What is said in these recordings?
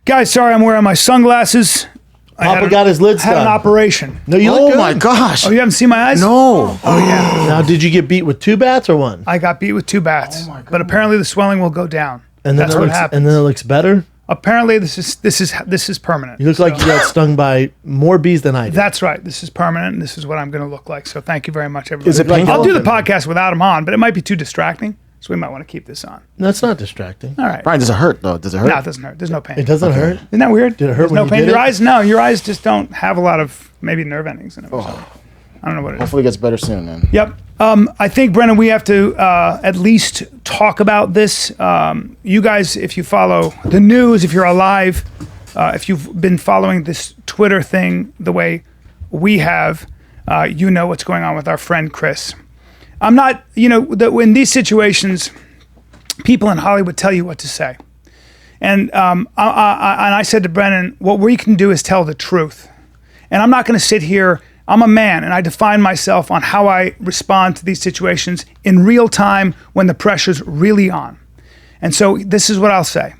Guys, sorry, I'm wearing my sunglasses. Papa got his lids done. Had an operation. No, you look good. Oh my gosh. Oh, you haven't seen my eyes? No. Oh yeah. Now, did you get beat with 2 bats or 1? I got beat with 2 bats. Oh my God. But apparently the swelling will go down. And then that's what happens. And then it looks better. Apparently this is permanent. You look like you got stung by more bees than I did. That's right. This is permanent, and this is what I'm going to look like. So thank you very much, everybody. Is it painful? I'll do the podcast without him on, but it might be too distracting. So we might want to keep this on. No, it's not distracting. All right. Bryan, does it hurt though? Does it hurt? No, it doesn't hurt. There's no pain. It doesn't hurt? Isn't that weird? Did it hurt There's when no you pain. did Your it? eyes? No, your eyes just don't have a lot of maybe nerve endings in them. I don't know what it is. Hopefully it gets better soon then. Yep. I think, Brennan, we have to at least talk about this. You guys, if you follow the news, if you're alive, if you've been following this Twitter thing the way we have, you know what's going on with our friend Chris. I'm not, in these situations, people in Hollywood tell you what to say. And I said to Brennan, what we can do is tell the truth. And I'm not going to sit here. I'm a man, and I define myself on how I respond to these situations in real time when the pressure's really on. And so this is what I'll say.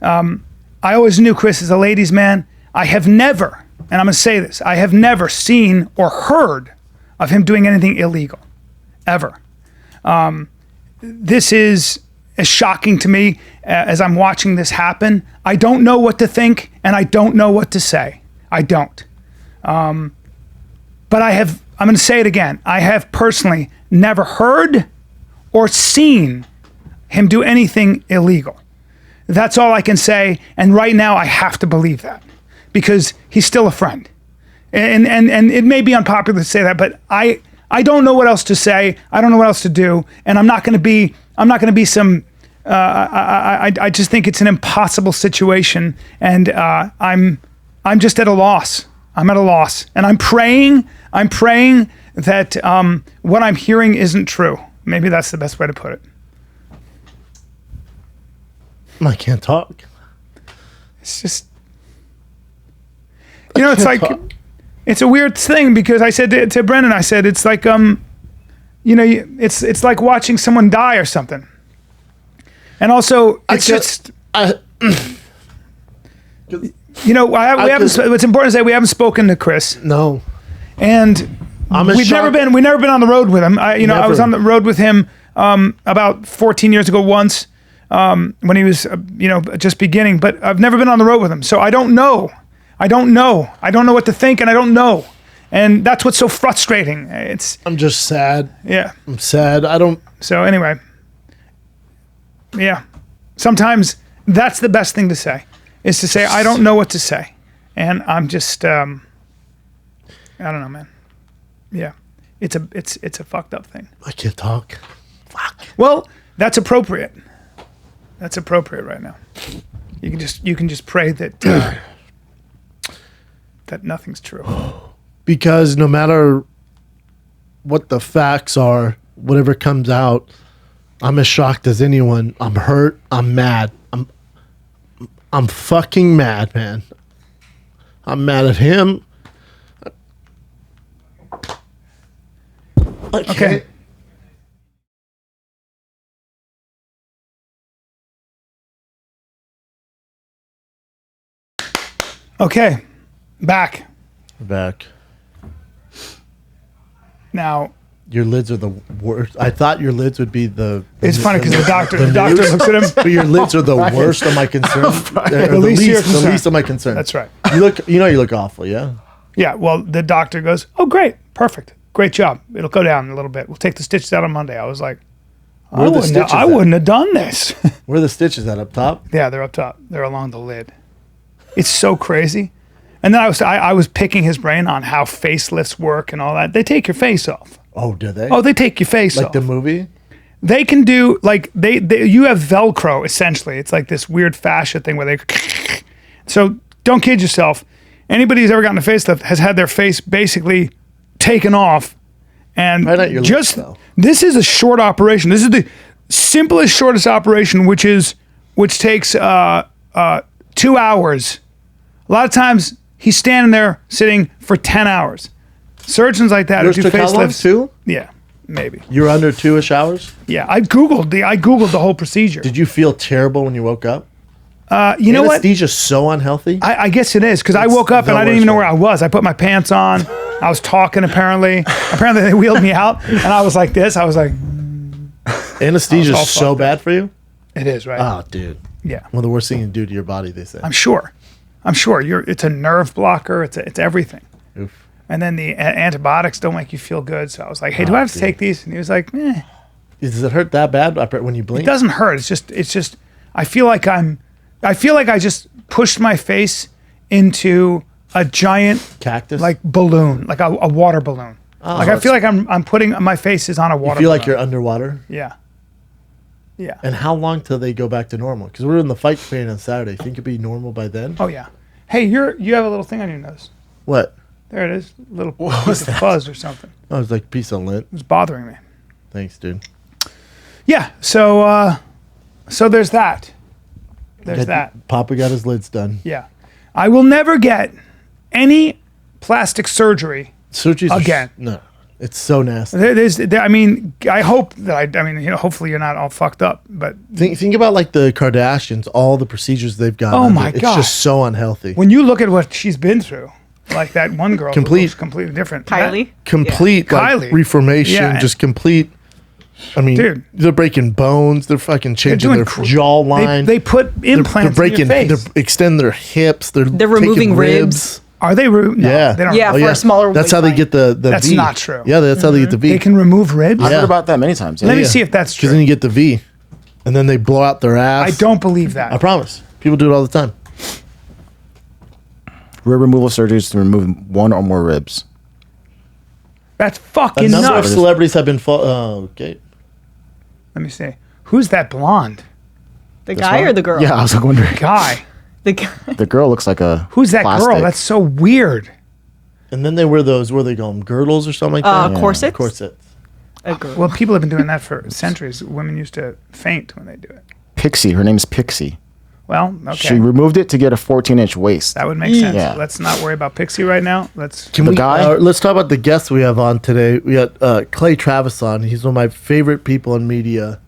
I always knew Chris is a ladies' man. I have never, and I'm going to say this, I have never seen or heard of him doing anything illegal, ever. This is as shocking to me as I'm watching this happen. I don't know what to think, and I don't know what to say. I don't. But I'm going to say it again. I have personally never heard or seen him do anything illegal. That's all I can say. And right now I have to believe that because he's still a friend. And it may be unpopular to say that, but I don't know what else to say. I don't know what else to do. And I'm not going to be some, I just think it's an impossible situation. And I'm just at a loss. I'm at a loss. And I'm praying that what I'm hearing isn't true. Maybe that's the best way to put it. I can't talk. It's just, it's like, it's a weird thing because I said to Brendan, I said, it's like, it's like watching someone die or something. And also, it's it's important to say we haven't spoken to Chris. No. And we've never been on the road with him. I was on the road with him about 14 years ago once when he was just beginning, but I've never been on the road with him. So I don't know what to think, and I don't know. And that's what's so frustrating. I'm just sad. Yeah. I'm sad. So anyway. Yeah. Sometimes that's the best thing to say, is to say, I don't know what to say. And I'm just, I don't know, man. Yeah. It's a fucked up thing. I can't talk. Fuck. Well, that's appropriate. That's appropriate right now. You can just pray that that nothing's true. Because no matter what the facts are, whatever comes out, I'm as shocked as anyone. I'm hurt. I'm mad. I'm fucking mad, man. I'm mad at him. Okay. Okay. Back. Back. Now, your lids are the worst. I thought your lids would be the. It's funny because the doctor looks at him. But your lids are the worst of my concern. The least of my concern. That's right. You look awful. Yeah. Yeah. Well, the doctor goes, "Oh, great, perfect, great job. It'll go down in a little bit. We'll take the stitches out on Monday." I was like, I wouldn't have done this. Where are the stitches at? Up top? Yeah, they're up top. They're along the lid. It's so crazy. And then I was picking his brain on how facelifts work and all that. They take your face off. Oh, do they? Oh, they take your face off. Like the movie? They can do, like, you have Velcro, essentially. It's like this weird fascia thing where they... So don't kid yourself. Anybody who's ever gotten a facelift has had their face basically taken off. And right at your lips, though. This is a short operation. This is the simplest, shortest operation, which takes 2 hours. A lot of times... He's standing there sitting for 10 hours. Surgeons like that Yours who do took how long? facelifts. 2? Yeah, maybe. You're under 2-ish hours? Yeah, I googled the whole procedure. Did you feel terrible when you woke up? You know what? Anesthesia's so unhealthy. I guess it is because I woke up the and I didn't even know worst where I was. I put my pants on. I was talking apparently. Apparently they wheeled me out and I was like this. I was like, Anesthesia all is so fucked bad for you. it is, right? Oh, dude. Yeah. One of the worst things you can do to your body, they say. I'm sure. It's a nerve blocker. It's everything. Oof. And then the antibiotics don't make you feel good. So I was like, hey, do I have to take these? And he was like, Does it hurt that bad when you blink? it doesn't hurt. It's just, I feel like I just pushed my face into a giant Cactus? like balloon, like a water balloon. Like I feel like I'm putting my face is on a water you feel balloon. like you're underwater? Yeah. Yeah. And how long till they go back to normal? Because we're in the fight training on Saturday. Think it'd be normal by then? Oh yeah. Hey, you have a little thing on your nose. What? There it is. Little piece of fuzz or something. Oh, it's like piece of lint. It was bothering me. Thanks, dude. Yeah. So there's that. There's that. Papa got his lids done. Yeah. I will never get any plastic surgery Suchi's again. No. It's so nasty. I hope that hopefully you're not all fucked up, but Think about like the Kardashians, all the procedures they've gone Oh under. my It's God. just so unhealthy. when you look at what she's been through, like that one girl who looks completely different. Kylie. Complete like, Kylie. reformation, Yeah, and- just complete. I mean, Dude. they're breaking bones. They're fucking changing doing their cr- jawline. They put implants they're in your face. They're extend their hips. They're removing taking ribs. Are they rude? No, Yeah. They don't. Yeah. Oh, For a smaller That's how they waistline. get the That's V. not true. Yeah, that's how they get the V. They can remove ribs. I've Yeah. heard about that many times. Let me see if that's Because then true. you get the V, and then they blow out their ass. I don't believe that. I promise. People do it all the time. Rib removal surgeries to remove one or more ribs. That's A fucking number of nuts. celebrities have been. Okay. Let me see. Who's that blonde The guy or the girl? Yeah, I was like wondering. guy? The guy. The girl looks like a. Who's that plastic. girl? That's so weird. And then they wear those. Where they call them? Girdles or something like that. Corsets? Corsets. A girl. Well, people have been doing that for centuries. Women used to faint when they do it. Pixie. Her name's Pixie. Well, okay. She removed it to get a 14-inch waist. That would make sense. Yeah. Let's not worry about Pixie right now. Let's. Can The we? guy? Let's talk about the guests we have on today. We got Clay Travis on. He's one of my favorite people in media.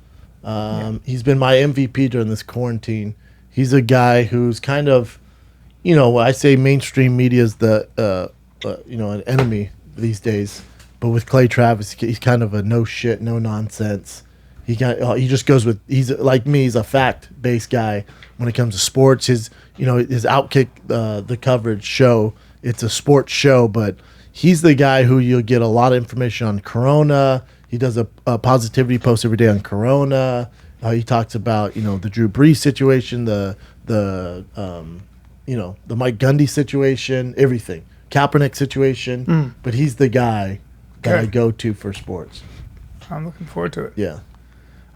He's been my MVP during this quarantine. He's a guy who's kind of, I say mainstream media is the, an enemy these days. But with Clay Travis, he's kind of a no shit, no nonsense. He just goes with. He's like me. He's a fact based guy when it comes to sports. His Outkick the coverage show. It's a sports show, but he's the guy who you'll get a lot of information on Corona. He does a positivity post every day on Corona. He talks about the Drew Brees situation, the Mike Gundy situation, everything, Kaepernick situation. But he's the guy that I Good. go to for sports. I'm looking forward to it. Yeah,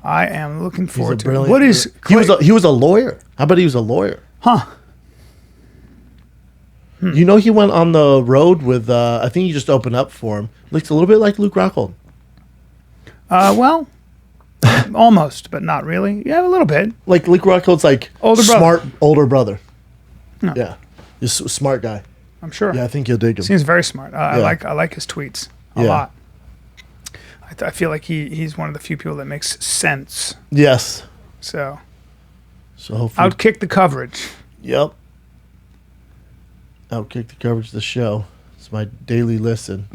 I am looking he's a forward to it. brilliant. What is? He was a lawyer. How about he was a lawyer? Huh? He went on the road with. I think he just opened up for him. Looks a little bit like Luke Rockhold. Well, almost, but not really. Yeah, a little bit. Like Luke Rockhold's like Older brother. smart older brother. No. Yeah, just a smart guy. I'm sure. Yeah, I think you'll dig him. Seems very smart. I Yeah. like his tweets a Yeah. lot. I feel like he's one of the few people that makes sense. Yes. So So hopefully, outkick the coverage. yep. Outkick the coverage of the show. It's my daily listen.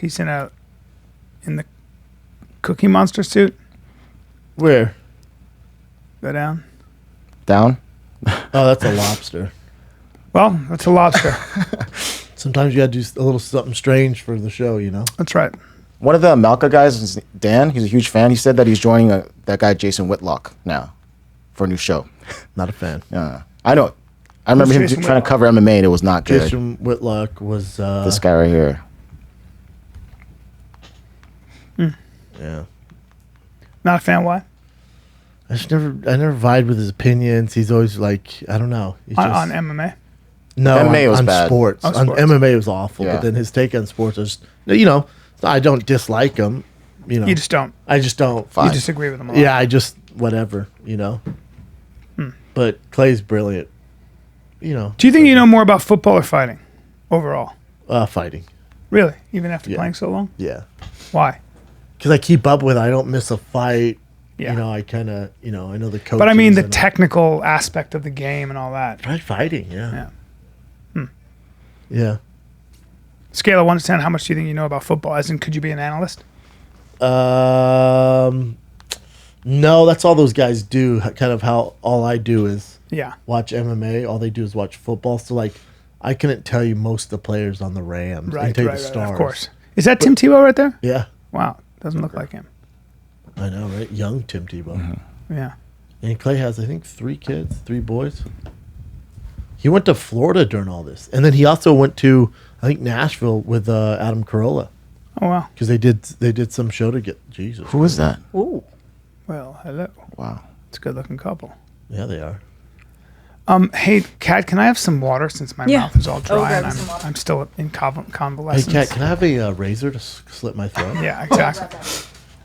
He's in the Cookie Monster suit. Where? Go down. Down. Oh, that's a lobster. Well, that's a lobster. Sometimes you got to do a little something strange for the show, That's right. One of the Malka guys is Dan. He's a huge fan. He said that he's joining that guy Jason Whitlock now for a new show. Not a fan. I know. I remember him Jason trying Whitlock? to cover MMA and it was not good. Jason Whitlock was. This guy right here. Yeah. Not a fan. Why? I never vied with his opinions. He's always like, I don't know. He's On just- MMA. No, MMA was on bad. sports. On On sports. MMA was awful, Yeah. but then his take on sports is, I don't dislike him. You just don't. I just don't. Fine. You disagree with him a lot. Yeah, I just whatever. But Clay's brilliant. Do you think you know more about football or fighting overall? Fighting. Really? Even after Yeah. playing so long? Yeah, Why? because I keep up with. I don't miss a fight. Yeah. You know, I kind of, I know the coaches. But I mean the and technical aspect of the game and all that. try fighting. Yeah. Yeah. Yeah. Scale of 1 to 10, how much do you think you know about football? As in, could you be an analyst? No, that's all those guys do. Kind of how all I do is Yeah. watch MMA. All they do is watch football. So like, I couldn't tell you most of the players on the Rams. I Right, can tell you right, the right, stars. of course. Is that Tim Tebow right there? Yeah. Wow. Doesn't look like him. I know, right? Young Tim Tebow. Yeah. And Clay has, I think, 3 kids, 3 boys. He went to Florida during all this. And then he also went to, I think, Nashville with Adam Carolla. Oh, wow. Because they did some show to get Jesus. Who is that? Ooh. Well, hello. Wow. It's a good-looking couple. Yeah, they are. Hey, Kat, can I have some water since my Yeah. mouth is all dry grab and some water. I'm still in Hey, convalescence? Kat, can I have a razor to slit my throat? Yeah, exactly.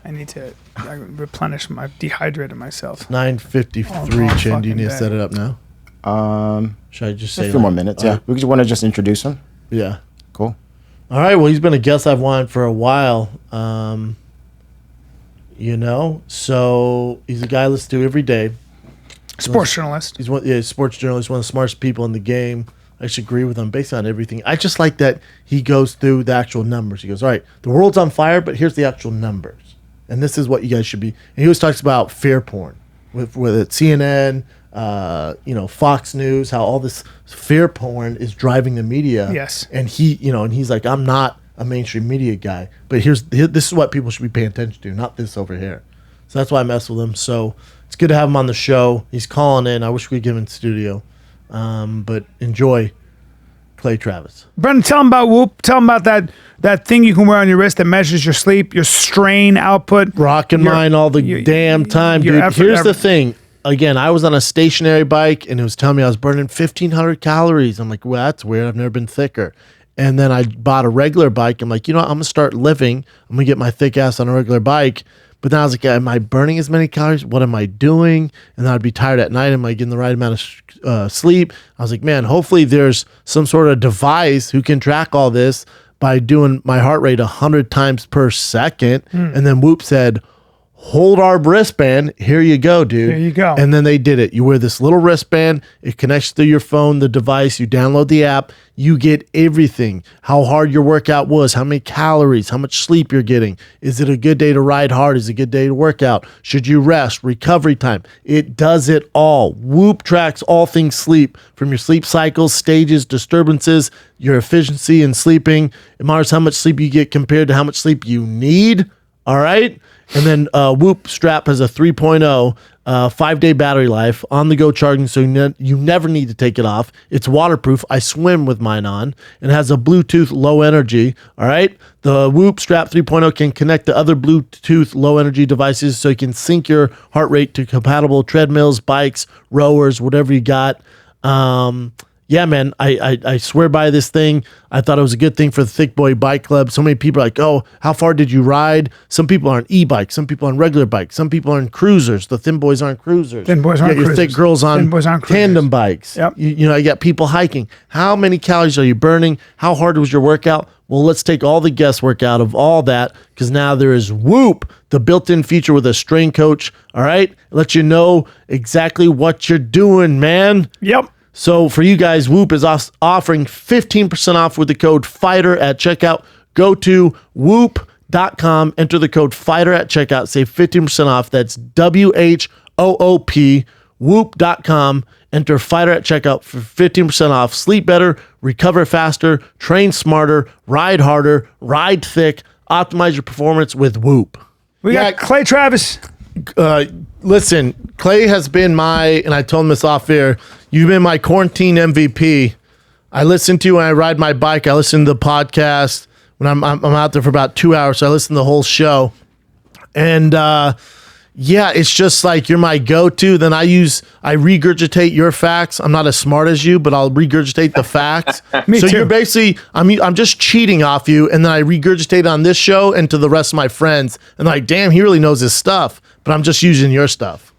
I need to replenish dehydrated myself. 9:53, all Chin. Do you fucking need to day. set it up now? Should I just say A few more minutes. Yeah. We just want to just introduce him. Yeah. Cool. All right. Well, he's been a guest I've wanted for a while. So he's a guy I listen to every day. Sports journalist. He's a sports journalist, one of the smartest people in the game. I should agree with him based on everything. I just like that he goes through the actual numbers. He goes, all right, the world's on fire, but here's the actual numbers. And this is what you guys should be. And he always talks about fear porn with it CNN, Fox News, how all this fear porn is driving the media. Yes. And he's like, I'm not a mainstream media guy, but this is what people should be paying attention to, not this over here. So that's why I mess with him. So it's good to have him on the show. He's calling in. I wish we could get him in studio. But enjoy Clay Travis. Brendan, tell him about Whoop. Tell him about that thing you can wear on your wrist that measures your sleep, your strain output. Rocking mine all the damn time, your dude. effort, Here's the thing. Again, I was on a stationary bike, and it was telling me I was burning 1,500 calories. I'm like, well, that's weird. I've never been thicker. And then I bought a regular bike. I'm like, I'm going to start living. I'm going to get my thick ass on a regular bike. But then I was like, am I burning as many calories? What am I doing? And then I'd be tired at night. Am I getting the right amount of sleep? I was like, man, hopefully there's some sort of device who can track all this by doing my heart rate 100 times per second. And then Whoop said, hold our wristband. Here you go, dude. There you go. And then they did it. You wear this little wristband. It connects to your phone, the device. You download the app. You get everything. How hard your workout was, how many calories, how much sleep you're getting. Is it a good day to ride hard? Is it a good day to work out? Should you rest? Recovery time. It does it all. Whoop tracks all things sleep, from your sleep cycles, stages, disturbances, your efficiency in sleeping. It matters how much sleep you get compared to how much sleep you need. All right. And then Whoop strap has a 3.0 5-day battery life, on-the-go charging, so you never need to take it off. It's waterproof. I swim with mine on. And has a Bluetooth low energy. All right. The Whoop strap 3.0 can connect to other Bluetooth low energy devices, so you can sync your heart rate to compatible treadmills, bikes, rowers, whatever you got. Yeah, man, I swear by this thing. I thought it was a good thing for the Thick Boy Bike Club. So many people are like, oh, how far did you ride? Some people are on e-bikes. Some people are on regular bikes. Some people are on cruisers. The thin boys aren't cruisers. Thin boys aren't You got your cruisers. thick girls on Thin boys aren't cruisers. tandem bikes. Yep. You got people hiking. How many calories are you burning? How hard was your workout? Well, let's take all the guesswork out of all that, because now there is Whoop, the built-in feature with a strain coach. All right? Let you know exactly what you're doing, man. Yep. So for you guys, Whoop is offering 15% off with the code FIGHTER at checkout. Go to whoop.com, enter the code FIGHTER at checkout, save 15% off. That's WHOOP, whoop.com. Enter FIGHTER at checkout for 15% off. Sleep better, recover faster, train smarter, ride harder, ride thick, optimize your performance with Whoop. We got Clay Travis. Listen, Clay has been and I told him this off air, you've been my quarantine MVP. I listen to you when I ride my bike. I listen to the podcast when I'm out there for about 2 hours. So I listen to the whole show. And yeah, it's just like you're my go-to. Then I regurgitate your facts. I'm not as smart as you, but I'll regurgitate the facts. Me so too. you're basically, I'm just cheating off you, and then I regurgitate on this show and to the rest of my friends. And like, damn, he really knows his stuff, but I'm just using your stuff.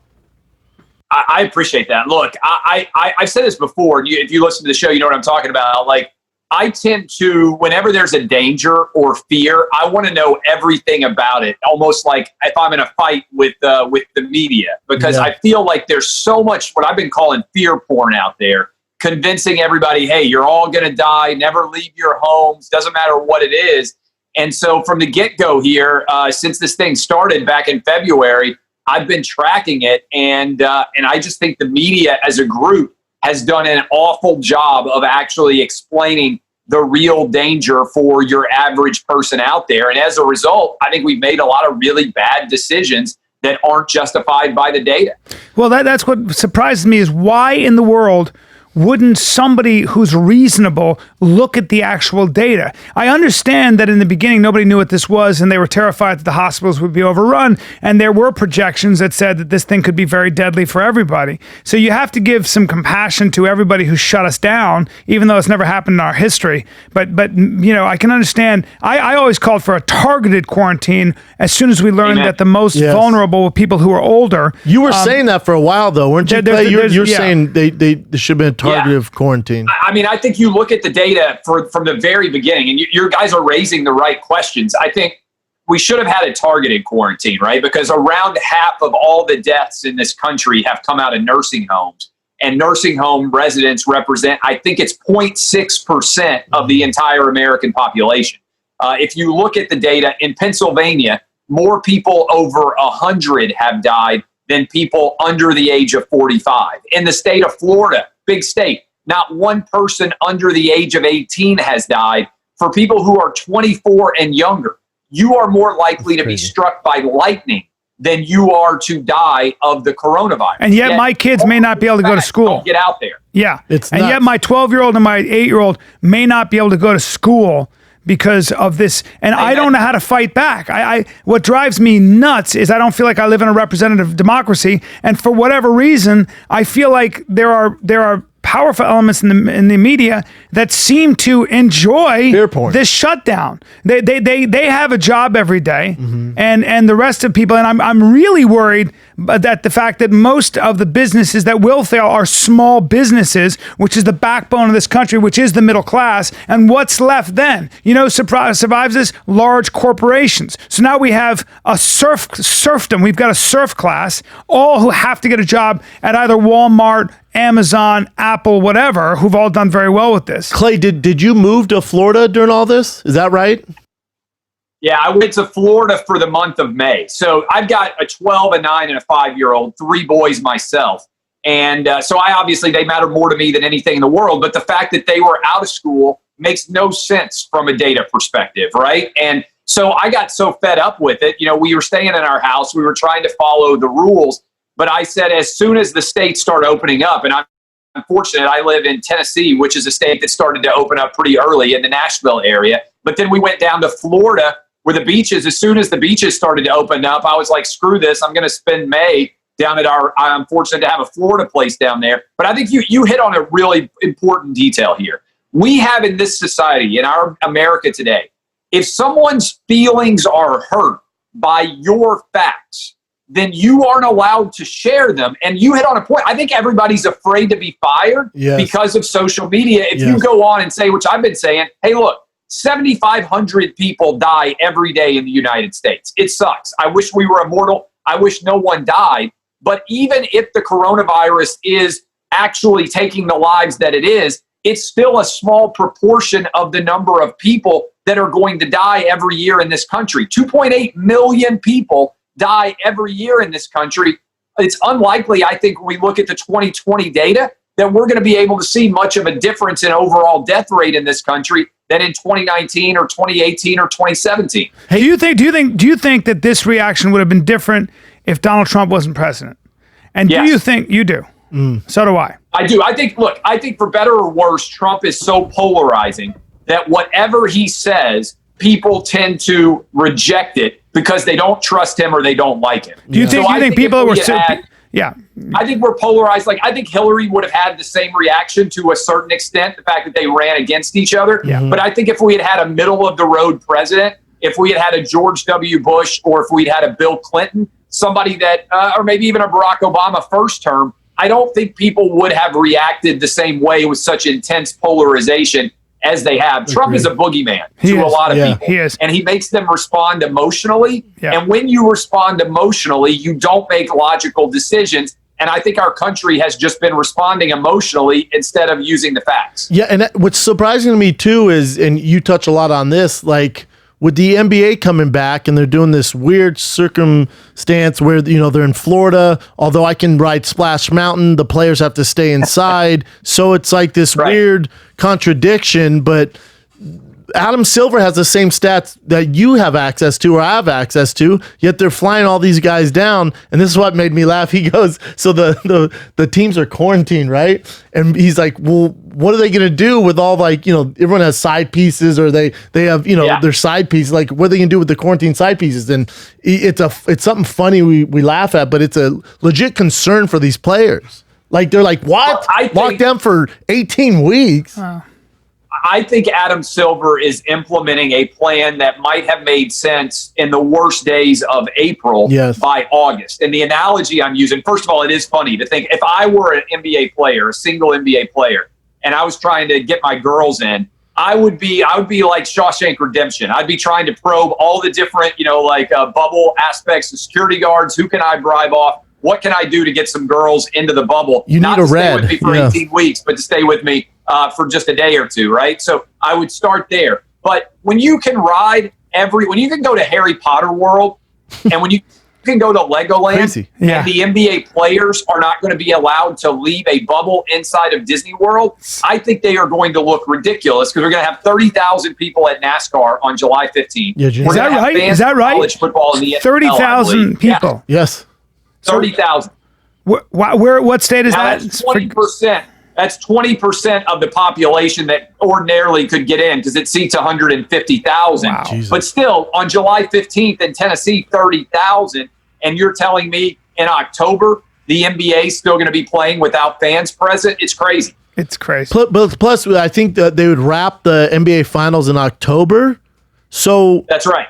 I appreciate that. Look, I've said this before. If you listen to the show, you know what I'm talking about. Like, I tend to, whenever there's a danger or fear, I want to know everything about it. Almost like if I'm in a fight with the media, because I feel like there's so much what I've been calling fear porn out there, convincing everybody, hey, you're all going to die, never leave your homes, doesn't matter what it is. And so from the get-go here, since this thing started back in February, I've been tracking it, and I just think the media as a group has done an awful job of actually explaining the real danger for your average person out there. And as a result, I think we've made a lot of really bad decisions that aren't justified by the data. Well, that's what surprises me is why in the world wouldn't somebody who's reasonable look at the actual data? I understand that in the beginning, nobody knew what this was, and they were terrified that the hospitals would be overrun, and there were projections that said that this thing could be very deadly for everybody. So you have to give some compassion to everybody who shut us down, even though it's never happened in our history. But you know, I can understand. I always called for a targeted quarantine as soon as we learned that the most vulnerable were people who are older. You were saying that for a while, though, weren't you? You're saying they should have been targeted quarantine. I mean, I think you look at the data from the very beginning, and your guys are raising the right questions. I think we should have had a targeted quarantine, right? Because around half of all the deaths in this country have come out of nursing homes, and nursing home residents represent, I think it's 0.6% of the entire American population. If you look at the data in Pennsylvania, more people over 100 have died than people under the age of 45. In the state of Florida, big state, not one person under the age of 18 has died. For people who are 24 and younger, you are more likely to be struck by lightning than you are to die of the coronavirus. And yet my kids may not be able to go to school. Don't get out there. Yeah. It's and nuts. yet my 12-year-old and my 8-year-old may not be able to go to school because of this, and I don't know how to fight back. What drives me nuts is I don't feel like I live in a representative democracy, and for whatever reason, I feel like there are powerful elements in the media that seem to enjoy Fear porn. this shutdown. They have a job every day, and the rest of people, and I'm really worried that the fact that most of the businesses that will fail are small businesses, which is the backbone of this country, which is the middle class. And what's left then? You know, survives this? Large corporations. So now we have a serfdom. We've got a serf class, all who have to get a job at either Walmart, Amazon, Apple, whatever, who've all done very well with this. Clay, did you move to Florida during all this? Is that right? Yeah, I went to Florida for the month of May. So I've got a 12, a 9, and a 5-year-old, 3 boys myself. And so they matter more to me than anything in the world. But the fact that they were out of school makes no sense from a data perspective, right? And so I got so fed up with it. You know, we were staying in our house. We were trying to follow the rules. But I said, as soon as the states start opening up, and I'm fortunate, I live in Tennessee, which is a state that started to open up pretty early in the Nashville area. But then we went down to Florida where the beaches, as soon as the beaches started to open up, I was like, screw this. I'm going to spend May down at I'm fortunate to have a Florida place down there. But I think you hit on a really important detail here. We have in this society, in our America today, if someone's feelings are hurt by your facts, then you aren't allowed to share them. And you hit on a point. I think everybody's afraid to be fired because of social media. If you go on and say, which I've been saying, hey, look, 7,500 people die every day in the United States. It sucks. I wish we were immortal. I wish no one died. But even if the coronavirus is actually taking the lives that it is, it's still a small proportion of the number of people that are going to die every year in this country. 2.8 million people die every year in this country. It's unlikely, I think, when we look at the 2020 data, that we're going to be able to see much of a difference in overall death rate in this country than in 2019 or 2018 or 2017. Hey, do you think that this reaction would have been different if Donald Trump wasn't president? And do you think you do? So do I. I do. I think for better or worse, Trump is so polarizing that whatever he says, people tend to reject it because they don't trust him or they don't like him. Do you think people were I think we're polarized. Like, I think Hillary would have had the same reaction to a certain extent, the fact that they ran against each other. Yeah. But I think if we had had a middle of the road president, if we had had a George W. Bush, or if we'd had a Bill Clinton, somebody that, or maybe even a Barack Obama first term, I don't think people would have reacted the same way with such intense polarization as they have. Trump is a boogeyman to a lot of people. He is. And he makes them respond emotionally. Yeah. And when you respond emotionally, you don't make logical decisions. And I think our country has just been responding emotionally instead of using the facts. Yeah, and what's surprising to me too is, and you touch a lot on this, like with the NBA coming back and they're doing this weird circumstance where, you know, they're in Florida, although I can ride Splash Mountain, the players have to stay inside. So it's like this weird contradiction, but Adam Silver has the same stats that you have access to or I have access to, yet they're flying all these guys down. And this is what made me laugh. He goes, so the teams are quarantined, right? And he's like, well, what are they going to do with all, like, you know, everyone has side pieces or they have, you know, their side pieces. Like, what are they going to do with the quarantine side pieces? And it's something funny we laugh at, but it's a legit concern for these players. Like, they're like, what? Locked down for 18 weeks. I think Adam Silver is implementing a plan that might have made sense in the worst days of April by August. And the analogy I'm using, first of all, it is funny to think if I were an NBA player, a single NBA player, and I was trying to get my girls in, I would be like Shawshank Redemption. I'd be trying to probe all the different, you know, like bubble aspects, the security guards. Who can I bribe off? What can I do to get some girls into the bubble? You Not need to a red. stay with me for 18 weeks, but to stay with me for just a day or two, right? So I would start there. But when you can when you can go to Harry Potter World, and when you can go to Legoland, and the NBA players are not going to be allowed to leave a bubble inside of Disney World, I think they are going to look ridiculous because we're going to have 30,000 people at NASCAR on July 15th. Yeah, is that right? Is that right? College football in the NFL, 30,000 people. Yeah. Yes. 30,000. What state is that? That's 20%. That's 20% of the population that ordinarily could get in because it seats 150,000. Wow. But still, on July 15th in Tennessee, 30,000. And you're telling me in October the NBA is still going to be playing without fans present? It's crazy. It's crazy. Plus, I think that they would wrap the NBA Finals in October. So that's right.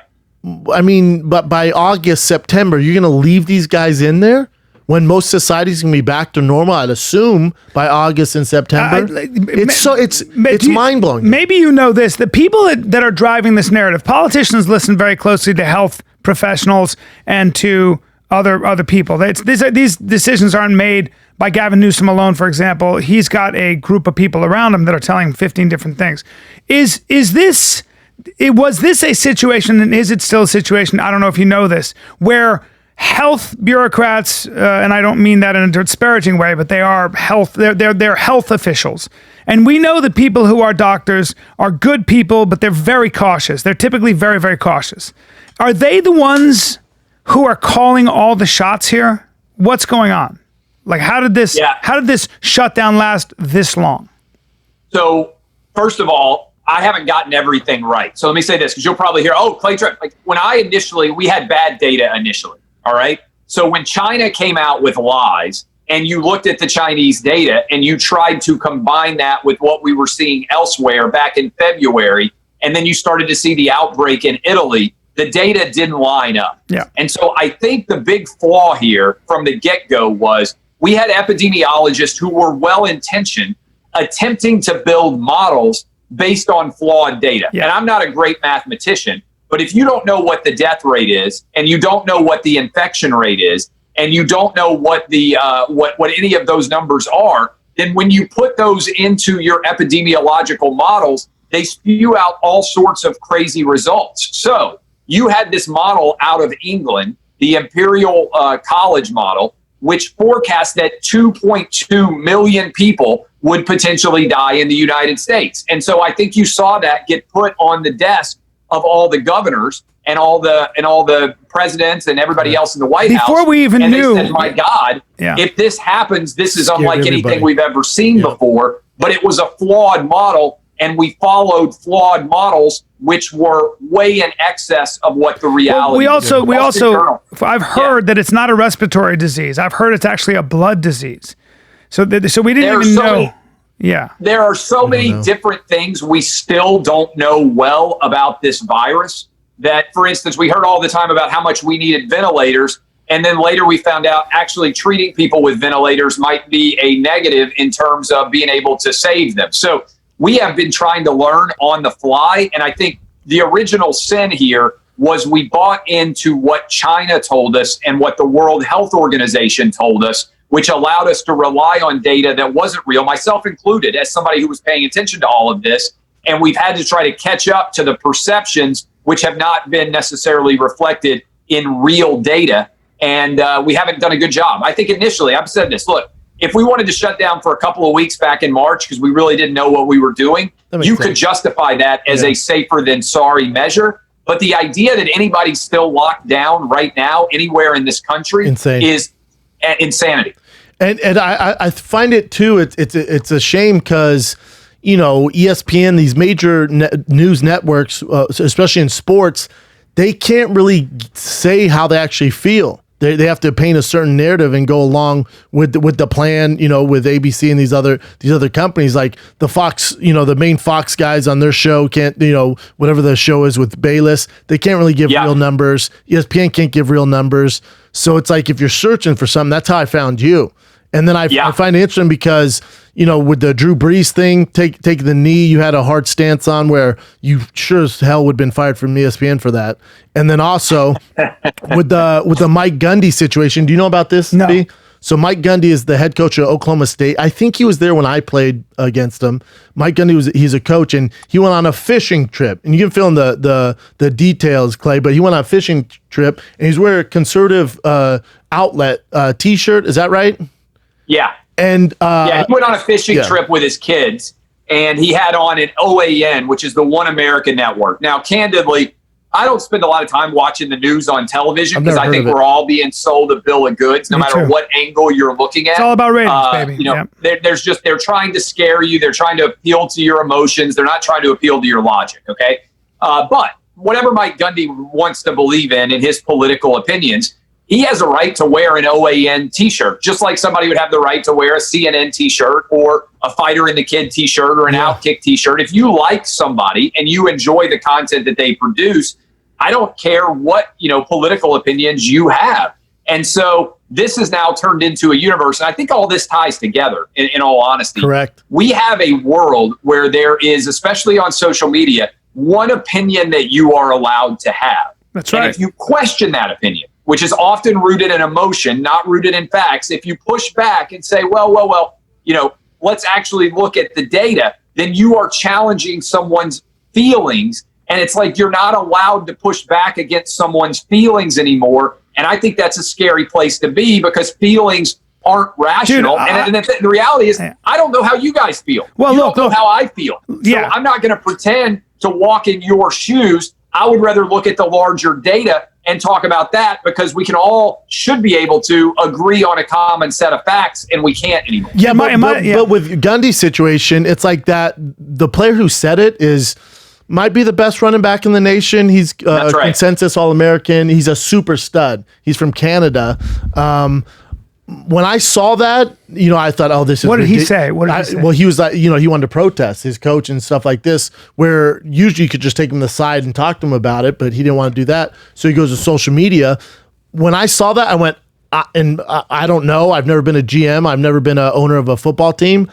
I mean, but by August, September, you're going to leave these guys in there? When most societies can be back to normal, I'd assume by August and September. It's mind blowing. Maybe you know this: the people that are driving this narrative, politicians listen very closely to health professionals and to other people. These decisions aren't made by Gavin Newsom alone. For example, he's got a group of people around him that are telling him 15 different things. Was this a situation, and is it still a situation? I don't know if you know this, where health bureaucrats, and I don't mean that in a disparaging way, but they are they're health officials. And we know that people who are doctors are good people, but they're very cautious. They're typically very, very cautious. Are they the ones who are calling all the shots here? What's going on? Like, how did this shutdown last this long? So, first of all, I haven't gotten everything right. So let me say this, because you'll probably hear, Clay Trapp, like when we had bad data initially. All right. So when China came out with lies and you looked at the Chinese data and you tried to combine that with what we were seeing elsewhere back in February, and then you started to see the outbreak in Italy, the data didn't line up. Yeah. And so I think the big flaw here from the get-go was we had epidemiologists who were well-intentioned attempting to build models based on flawed data. Yeah. And I'm not a great mathematician, but if you don't know what the death rate is, and you don't know what the infection rate is, and you don't know what the what any of those numbers are, then when you put those into your epidemiological models, they spew out all sorts of crazy results. So you had this model out of England, the Imperial College model, which forecast that 2.2 million people would potentially die in the United States. And so I think you saw that get put on the desk of all the governors and all the presidents and everybody else in the White House. Before we even knew, they said, my God, if this happens, this is unlike anything we've ever seen before. But it was a flawed model, and we followed flawed models, which were way in excess of what the reality is. I've heard that it's not a respiratory disease. I've heard it's actually a blood disease. So we didn't even know. Yeah. There are so many different things we still don't know well about this virus that, for instance, we heard all the time about how much we needed ventilators. And then later we found out actually treating people with ventilators might be a negative in terms of being able to save them. So we have been trying to learn on the fly. And I think the original sin here was we bought into what China told us and what the World Health Organization told us, which allowed us to rely on data that wasn't real, myself included, as somebody who was paying attention to all of this. And we've had to try to catch up to the perceptions which have not been necessarily reflected in real data. And we haven't done a good job. I think initially, I've said this, look, if we wanted to shut down for a couple of weeks back in March because we really didn't know what we were doing, you could justify that as a safer than sorry measure. But the idea that anybody's still locked down right now anywhere in this country is insanity. And I find it too. It's a shame because ESPN, these major news networks, especially in sports, they can't really say how they actually feel. They have to paint a certain narrative and go along with the plan, with ABC and these other companies like the Fox, the main Fox guys on their show can't, whatever the show is with Bayless, they can't really give real numbers. ESPN can't give real numbers. So it's like if you're searching for something, that's how I found you. And then I find it interesting because, with the Drew Brees thing, take the knee, you had a hard stance on where you sure as hell would have been fired from ESPN for that. And then also with the Mike Gundy situation, do you know about this? No. B? So Mike Gundy is the head coach of Oklahoma State. I think he was there when I played against him. Mike Gundy he's a coach, and he went on a fishing trip. And you can fill in the details, Clay, but he went on a fishing trip, and he's wearing a conservative outlet T-shirt. Is that right? Yeah. And he went on a fishing trip with his kids, and he had on an OAN, which is the One America Network. Now, candidly, I don't spend a lot of time watching the news on television because I think we're all being sold a bill of goods, no matter what angle you're looking at. It's all about ratings, baby. They're trying to scare you. They're trying to appeal to your emotions. They're not trying to appeal to your logic. Okay. But whatever Mike Gundy wants to believe in his political opinions, he has a right to wear an OAN T-shirt, just like somebody would have the right to wear a CNN T-shirt or a Fighter in the Kid T-shirt or an Outkick T-shirt. If you like somebody and you enjoy the content that they produce, I don't care what political opinions you have. And so this has now turned into a universe, and I think all this ties together. In all honesty, correct. We have a world where there is, especially on social media, one opinion that you are allowed to have. That's right. And if you question that opinion, which is often rooted in emotion, not rooted in facts, if you push back and say, well, let's actually look at the data, then you are challenging someone's feelings. And it's like you're not allowed to push back against someone's feelings anymore. And I think that's a scary place to be because feelings aren't rational. And the reality is, I don't know how you guys feel. Well, you don't know how I feel. So I'm not going to pretend to walk in your shoes. I would rather look at the larger data and talk about that because we should be able to agree on a common set of facts, and we can't anymore. Yeah, but with Gundy's situation, it's like that. The player who said it might be the best running back in the nation. He's consensus All-American. He's a super stud. He's from Canada. When I saw that, I thought, oh, this is What did he say? Well, he was like, he wanted to protest his coach and stuff like this, where usually you could just take him to the side and talk to him about it, but he didn't want to do that. So he goes to social media. When I saw that, I went, I don't know. I've never been a GM. I've never been an owner of a football team.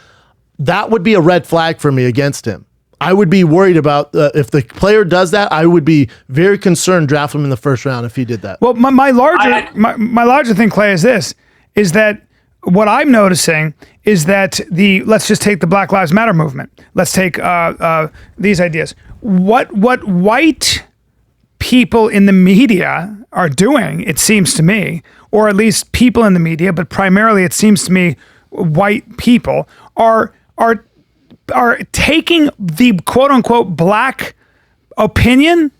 That would be a red flag for me against him. I would be worried about if the player does that. I would be very concerned drafting him in the first round if he did that. Well, my larger thing, Clay, is that what I'm noticing is that let's just take the Black Lives Matter movement. Let's take these ideas. What white people in the media are doing, it seems to me, or at least people in the media, but primarily it seems to me white people are taking the quote unquote black opinion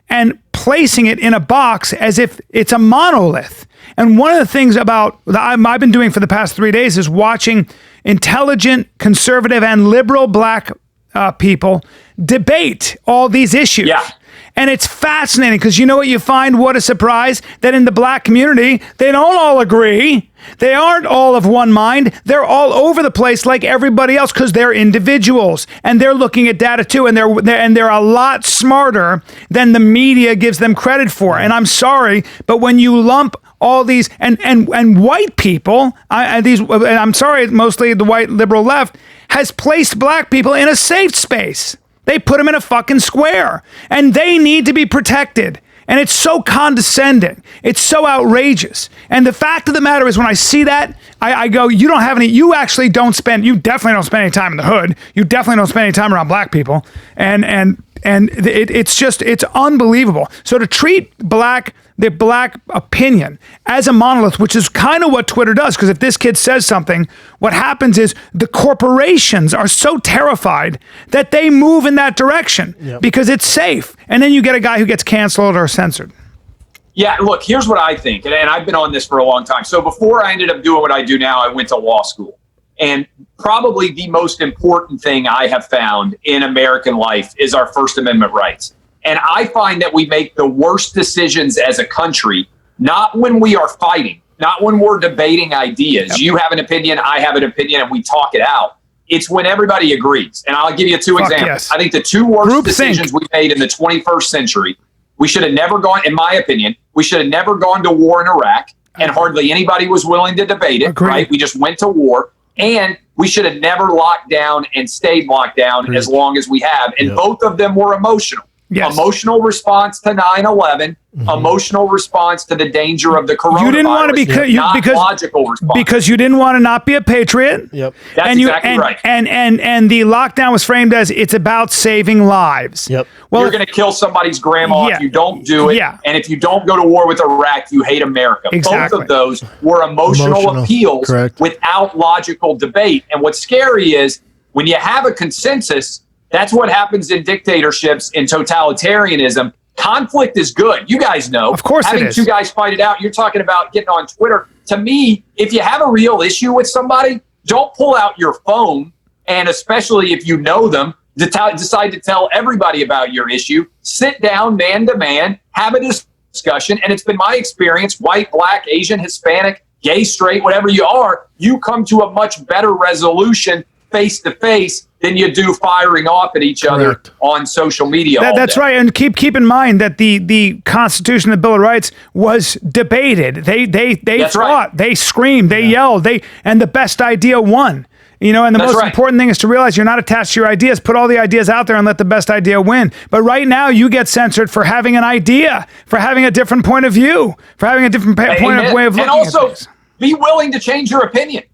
and placing it in a box as if it's a monolith. And one of the things I've been doing for the past 3 days is watching intelligent, conservative, and liberal black people debate all these issues. Yeah. And it's fascinating because you know what you find? What a surprise that in the black community, they don't all agree. They aren't all of one mind. They're all over the place like everybody else because they're individuals and they're looking at data too. And they're a lot smarter than the media gives them credit for. And I'm sorry, but when you lump all these and white people, I'm sorry, mostly the white liberal left, has placed black people in a safe space. They put them in a fucking square, and they need to be protected. And it's so condescending. It's so outrageous. And the fact of the matter is, when I see that, I go, you definitely don't spend any time in the hood. You definitely don't spend any time around black people. And it's unbelievable. So to treat the black opinion as a monolith, which is kind of what Twitter does, because if this kid says something, what happens is the corporations are so terrified that they move in that direction because it's safe. And then you get a guy who gets canceled or censored. Yeah, look, here's what I think, and I've been on this for a long time. So before I ended up doing what I do now, I went to law school. And probably the most important thing I have found in American life is our First Amendment rights. And I find that we make the worst decisions as a country, not when we are fighting, not when we're debating ideas. Yep. You have an opinion, I have an opinion, and we talk it out. It's when everybody agrees. And I'll give you two examples. Yes. I think the two worst decisions we made in the 21st century, we should have never gone, in my opinion, we should have never gone to war in Iraq, and hardly anybody was willing to debate it, right? We just went to war. And we should have never locked down and stayed locked down as long as we have. And both of them were emotional. Yes. Emotional response to 9/11, emotional response to the danger of the coronavirus. You didn't want to be not logical response. Because you didn't want to not be a patriot. Yep. That's exactly right. And the lockdown was framed as it's about saving lives. Yep. Well, you're going to kill somebody's grandma if you don't do it. Yeah. And if you don't go to war with Iraq, you hate America. Exactly. Both of those were emotional appeals without logical debate. And what's scary is when you have a consensus, that's what happens in dictatorships, in totalitarianism. Conflict is good. You guys know. Of course it is. Having two guys fight it out. You're talking about getting on Twitter. To me, if you have a real issue with somebody, don't pull out your phone, and especially if you know them, decide to tell everybody about your issue. Sit down, man to man, have a discussion. And it's been my experience, white, black, Asian, Hispanic, gay, straight, whatever you are, you come to a much better resolution face to face than you do firing off at each other on social media. That's right. And keep in mind that the Constitution, the Bill of Rights, was debated. They fought, they screamed, they yelled, and the best idea won. You know, and the most important thing is to realize you're not attached to your ideas. Put all the ideas out there and let the best idea win. But right now, you get censored for having an idea, for having a different point of view, for having a different way of looking at things. And also, be willing to change your opinion.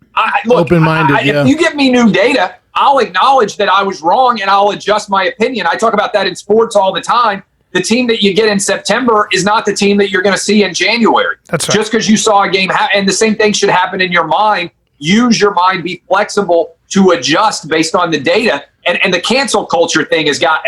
Open-minded, if you give me new data, I'll acknowledge that I was wrong and I'll adjust my opinion. I talk about that in sports all the time. The team that you get in September is not the team that you're going to see in January. That's right. Just because you saw a game, and the same thing should happen in your mind. Use your mind, be flexible to adjust based on the data. And the cancel culture thing has got,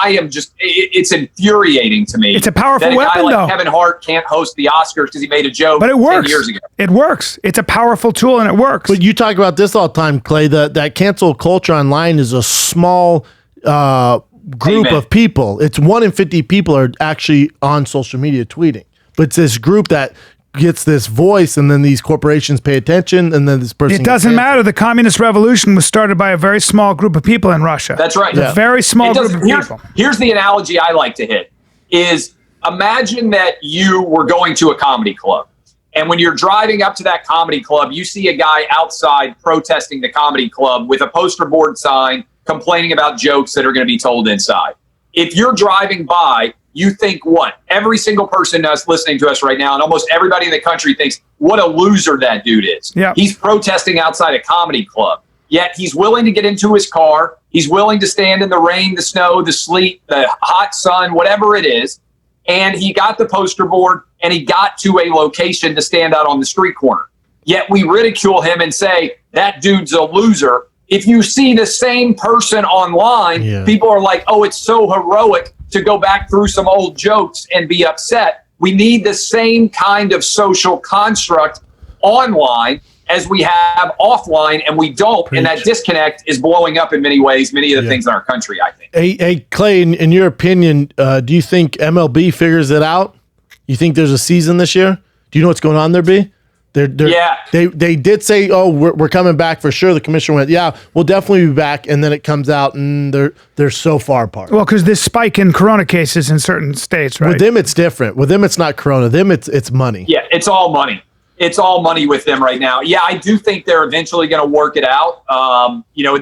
it's infuriating to me. It's a powerful that weapon, a guy like though. Kevin Hart can't host the Oscars because he made a joke but it works. 10 years ago. It works. It's a powerful tool and it works. But you talk about this all the time, Clay, that cancel culture online is a small group of people. It's 1 in 50 people are actually on social media tweeting. But it's this group that gets this voice, and then these corporations pay attention, and then this person. It doesn't matter. The communist revolution was started by a very small group of people in Russia. That's right. A very small group of people. Here's the analogy I like to hit: is imagine that you were going to a comedy club, and when you're driving up to that comedy club, you see a guy outside protesting the comedy club with a poster board sign complaining about jokes that are going to be told inside. If you're driving by, you think what? Every single person that's listening to us right now, and almost everybody in the country thinks, what a loser that dude is. Yep. He's protesting outside a comedy club, yet he's willing to get into his car. He's willing to stand in the rain, the snow, the sleet, the hot sun, whatever it is. And he got the poster board and he got to a location to stand out on the street corner. Yet we ridicule him and say, that dude's a loser. If you see the same person online, people are like, oh, it's so heroic to go back through some old jokes and be upset. We need the same kind of social construct online as we have offline, and we don't. And that disconnect is blowing up in many ways, many of the things in our country, I think. Hey Clay, in your opinion, do you think MLB figures it out? You think there's a season this year? Do you know what's going on there, B? They did say, oh, we're coming back for sure. The commissioner went, yeah, we'll definitely be back. And then it comes out and they're so far apart. Well, because this spike in corona cases in certain states, right? With them, it's different. With them, it's not corona. Them, it's money. Yeah, it's all money. It's all money with them right now. Yeah, I do think they're eventually going to work it out.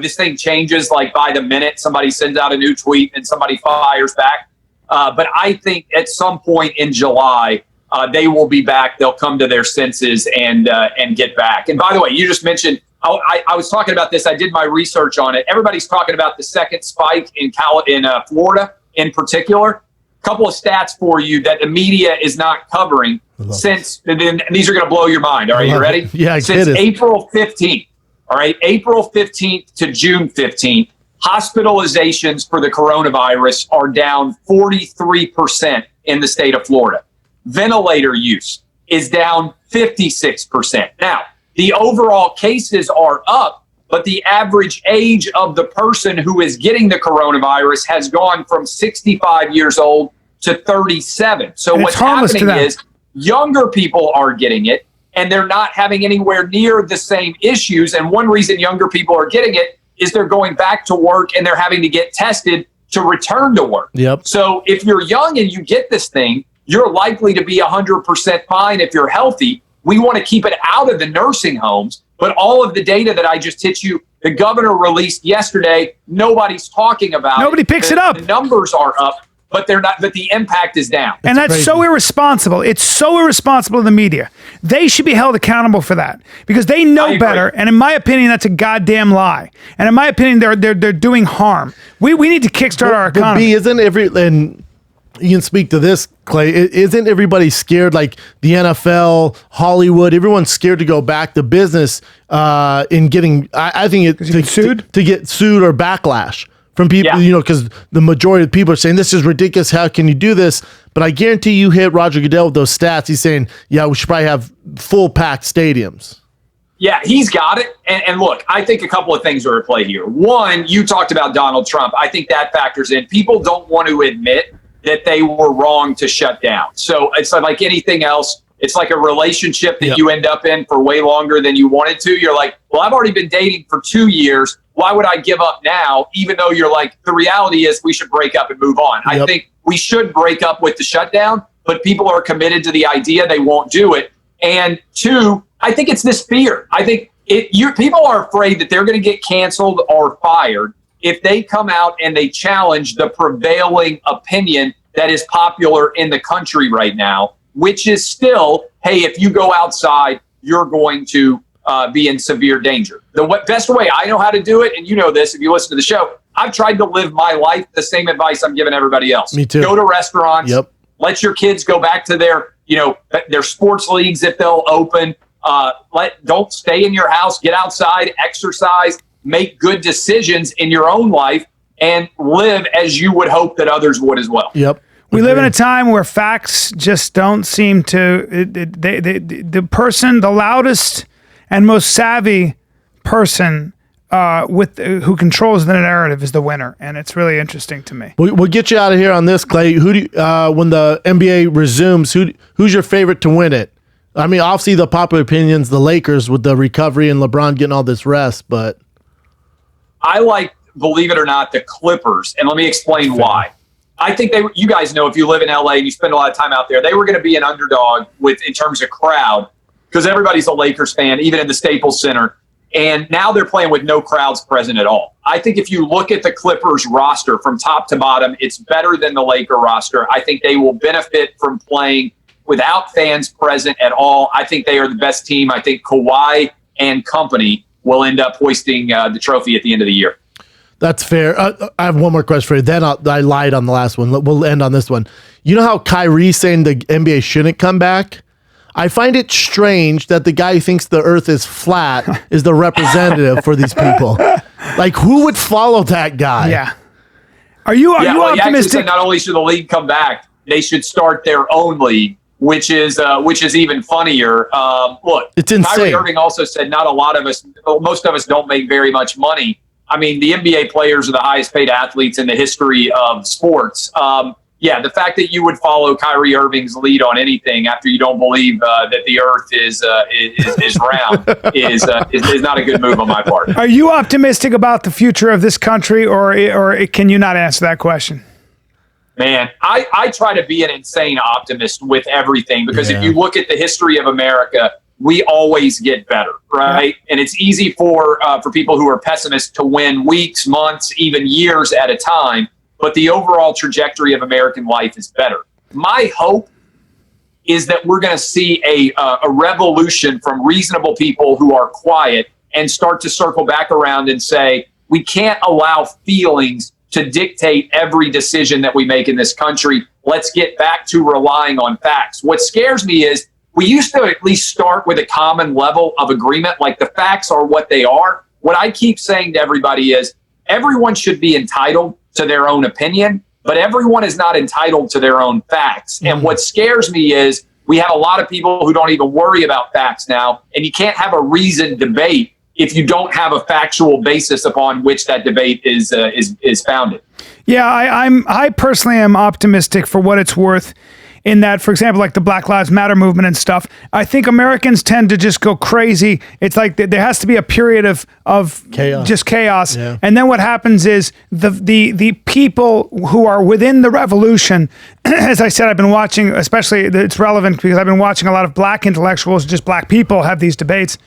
This thing changes like by the minute. Somebody sends out a new tweet and somebody fires back. But I think at some point in July, they will be back. They'll come to their senses and get back. And by the way, you just mentioned, I was talking about this. I did my research on it. Everybody's talking about the second spike in Florida in particular. Couple of stats for you that the media is not covering since, and these are going to blow your mind. All right, you ready? Yeah, since April 15th. All right, April 15th to June 15th, hospitalizations for the coronavirus are down 43% in the state of Florida. Ventilator use is down 56%. Now, the overall cases are up, but the average age of the person who is getting the coronavirus has gone from 65 years old to 37. So what's happening is younger people are getting it, and they're not having anywhere near the same issues. And one reason younger people are getting it is they're going back to work and they're having to get tested to return to work. Yep. So if you're young and you get this thing, you're likely to be 100% fine if you're healthy. We want to keep it out of the nursing homes. But all of the data that I just hit you, the governor released yesterday, nobody's talking about. Nobody picks it up. The numbers are up, but they're not. But the impact is down. And that's crazy. so irresponsible. It's so irresponsible of the media. They should be held accountable for that because they know better. And in my opinion, that's a goddamn lie. And in my opinion, they're doing harm. We need to kickstart our economy. And you can speak to this, Clay. Isn't everybody scared? Like the NFL, Hollywood, everyone's scared to go back to business in getting. I think to get sued or backlash from people. Yeah. Because the majority of people are saying this is ridiculous. How can you do this? But I guarantee you hit Roger Goodell with those stats. He's saying, yeah, we should probably have full packed stadiums. Yeah, he's got it. And look, I think a couple of things are at play here. One, you talked about Donald Trump. I think that factors in. People don't want to admit that they were wrong to shut down. So it's like anything else. It's like a relationship that you end up in for way longer than you wanted to. You're like, well, I've already been dating for 2 years. Why would I give up now? Even though you're like, the reality is we should break up and move on. Yep. I think we should break up with the shutdown, but people are committed to the idea. They won't do it. And two, I think it's this fear. I think people are afraid that they're going to get canceled or fired if they come out and they challenge the prevailing opinion that is popular in the country right now, which is still, hey, if you go outside, you're going to be in severe danger. The best way I know how to do it, and you know this if you listen to the show, I've tried to live my life the same advice I'm giving everybody else. Me too. Go to restaurants. Yep. Let your kids go back to their sports leagues if they'll open. Don't stay in your house. Get outside, exercise, make good decisions in your own life, and live as you would hope that others would as well. Yep. We live in a time where facts just don't seem to. The person, the loudest and most savvy person who controls the narrative is the winner, and it's really interesting to me. We'll get you out of here on this, Clay. Who do when the NBA resumes? Who's your favorite to win it? I mean, obviously the popular opinion's the Lakers with the recovery and LeBron getting all this rest, but I like, believe it or not, the Clippers, and let me explain why. I think you guys know, if you live in LA and you spend a lot of time out there, they were going to be an underdog in terms of crowd because everybody's a Lakers fan, even in the Staples Center. And now they're playing with no crowds present at all. I think if you look at the Clippers roster from top to bottom, it's better than the Laker roster. I think they will benefit from playing without fans present at all. I think they are the best team. I think Kawhi and company will end up hoisting the trophy at the end of the year. That's fair. I have one more question for you. Then I lied on the last one. We'll end on this one. You know how Kyrie's saying the NBA shouldn't come back? I find it strange that the guy who thinks the earth is flat is the representative for these people. Like, who would follow that guy? Yeah. Are you He actually optimistic? said not only should the league come back, they should start their own league, which is even funnier. Look, it's insane. Kyrie Irving also said most of us don't make very much money. I mean, the NBA players are the highest paid athletes in the history of sports. The fact that you would follow Kyrie Irving's lead on anything after you don't believe that the earth is round is not a good move on my part. Are you optimistic about the future of this country, or can you not answer that question? Man, I try to be an insane optimist with everything because if you look at the history of America, we always get better, right? And it's easy for people who are pessimists to win weeks, months, even years at a time. But the overall trajectory of American life is better. My hope is that we're going to see a revolution from reasonable people who are quiet and start to circle back around and say, we can't allow feelings to dictate every decision that we make in this country. Let's get back to relying on facts. What scares me is we used to at least start with a common level of agreement, like the facts are what they are. What I keep saying to everybody is everyone should be entitled to their own opinion, but everyone is not entitled to their own facts. And what scares me is we have a lot of people who don't even worry about facts now, and you can't have a reasoned debate if you don't have a factual basis upon which that debate is founded. Yeah, I personally am optimistic for what it's worth in that, for example, like the Black Lives Matter movement and stuff. I think Americans tend to just go crazy. It's like there has to be a period of chaos. Just chaos. Yeah. And then what happens is the people who are within the revolution, as I said, I've been watching, especially it's relevant because I've been watching a lot of black intellectuals, just black people have these debates.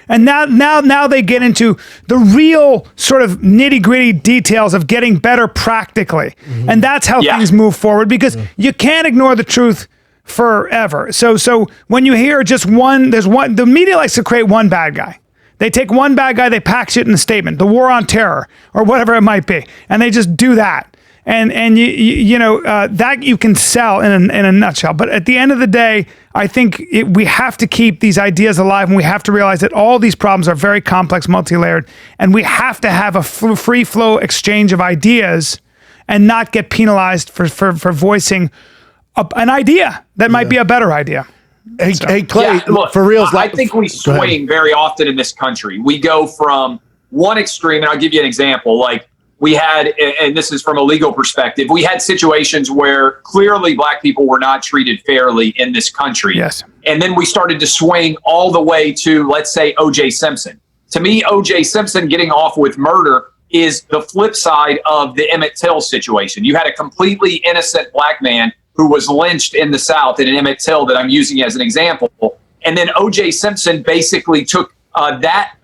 And now they get into the real sort of nitty-gritty details of getting better practically. And that's how things move forward, because you can't ignore the truth forever. So when you hear just the media likes to create one bad guy. They take one bad guy, they package it in a statement, the war on terror or whatever it might be, and they just do that. And you know that you can sell in a nutshell. But at the end of the day, I think we have to keep these ideas alive, and we have to realize that all these problems are very complex, multi-layered, and we have to have a free flow exchange of ideas and not get penalized for voicing an idea that might be a better idea. Hey, Clay, look, for real, I think we swing very often in this country. We go from one extreme, and I'll give you an example. Like we had, and this is from a legal perspective, we had situations where clearly black people were not treated fairly in this country. Yes. And then we started to swing all the way to, let's say, O.J. Simpson. To me, O.J. Simpson getting off with murder is the flip side of the Emmett Till situation. You had a completely innocent black man who was lynched in the South in an Emmett Till that I'm using as an example. And then O.J. Simpson basically took that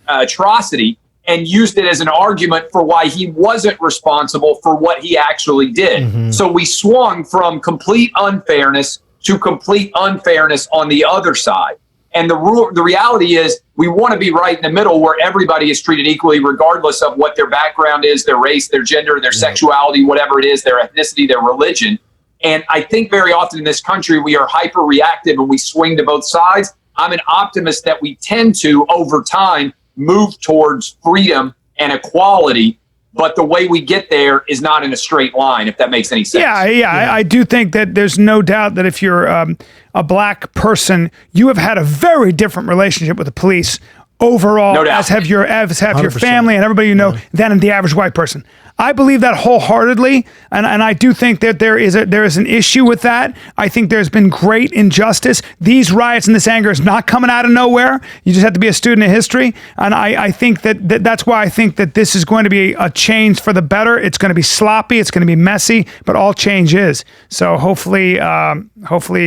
atrocity and used it as an argument for why he wasn't responsible for what he actually did. So we swung from complete unfairness to complete unfairness on the other side. And the reality is we want to be right in the middle where everybody is treated equally, regardless of what their background is, their race, their gender, their sexuality, whatever it is, their ethnicity, their religion. And I think very often in this country, we are hyper reactive and we swing to both sides. I'm an optimist that we tend to, over time, move towards freedom and equality, but the way we get there is not in a straight line, if that makes any sense. Yeah. I do think that there's no doubt that if you're a black person, you have had a very different relationship with the police overall, no doubt, as have your 100%. family and everybody you know, than the average white person. I believe that wholeheartedly, and I do think that there is an issue with that. I think there's been great injustice. These riots and this anger is not coming out of nowhere. You just have to be a student of history, and I think that's why I think that this is going to be a change for the better. It's going to be sloppy, it's going to be messy, but all change is. So hopefully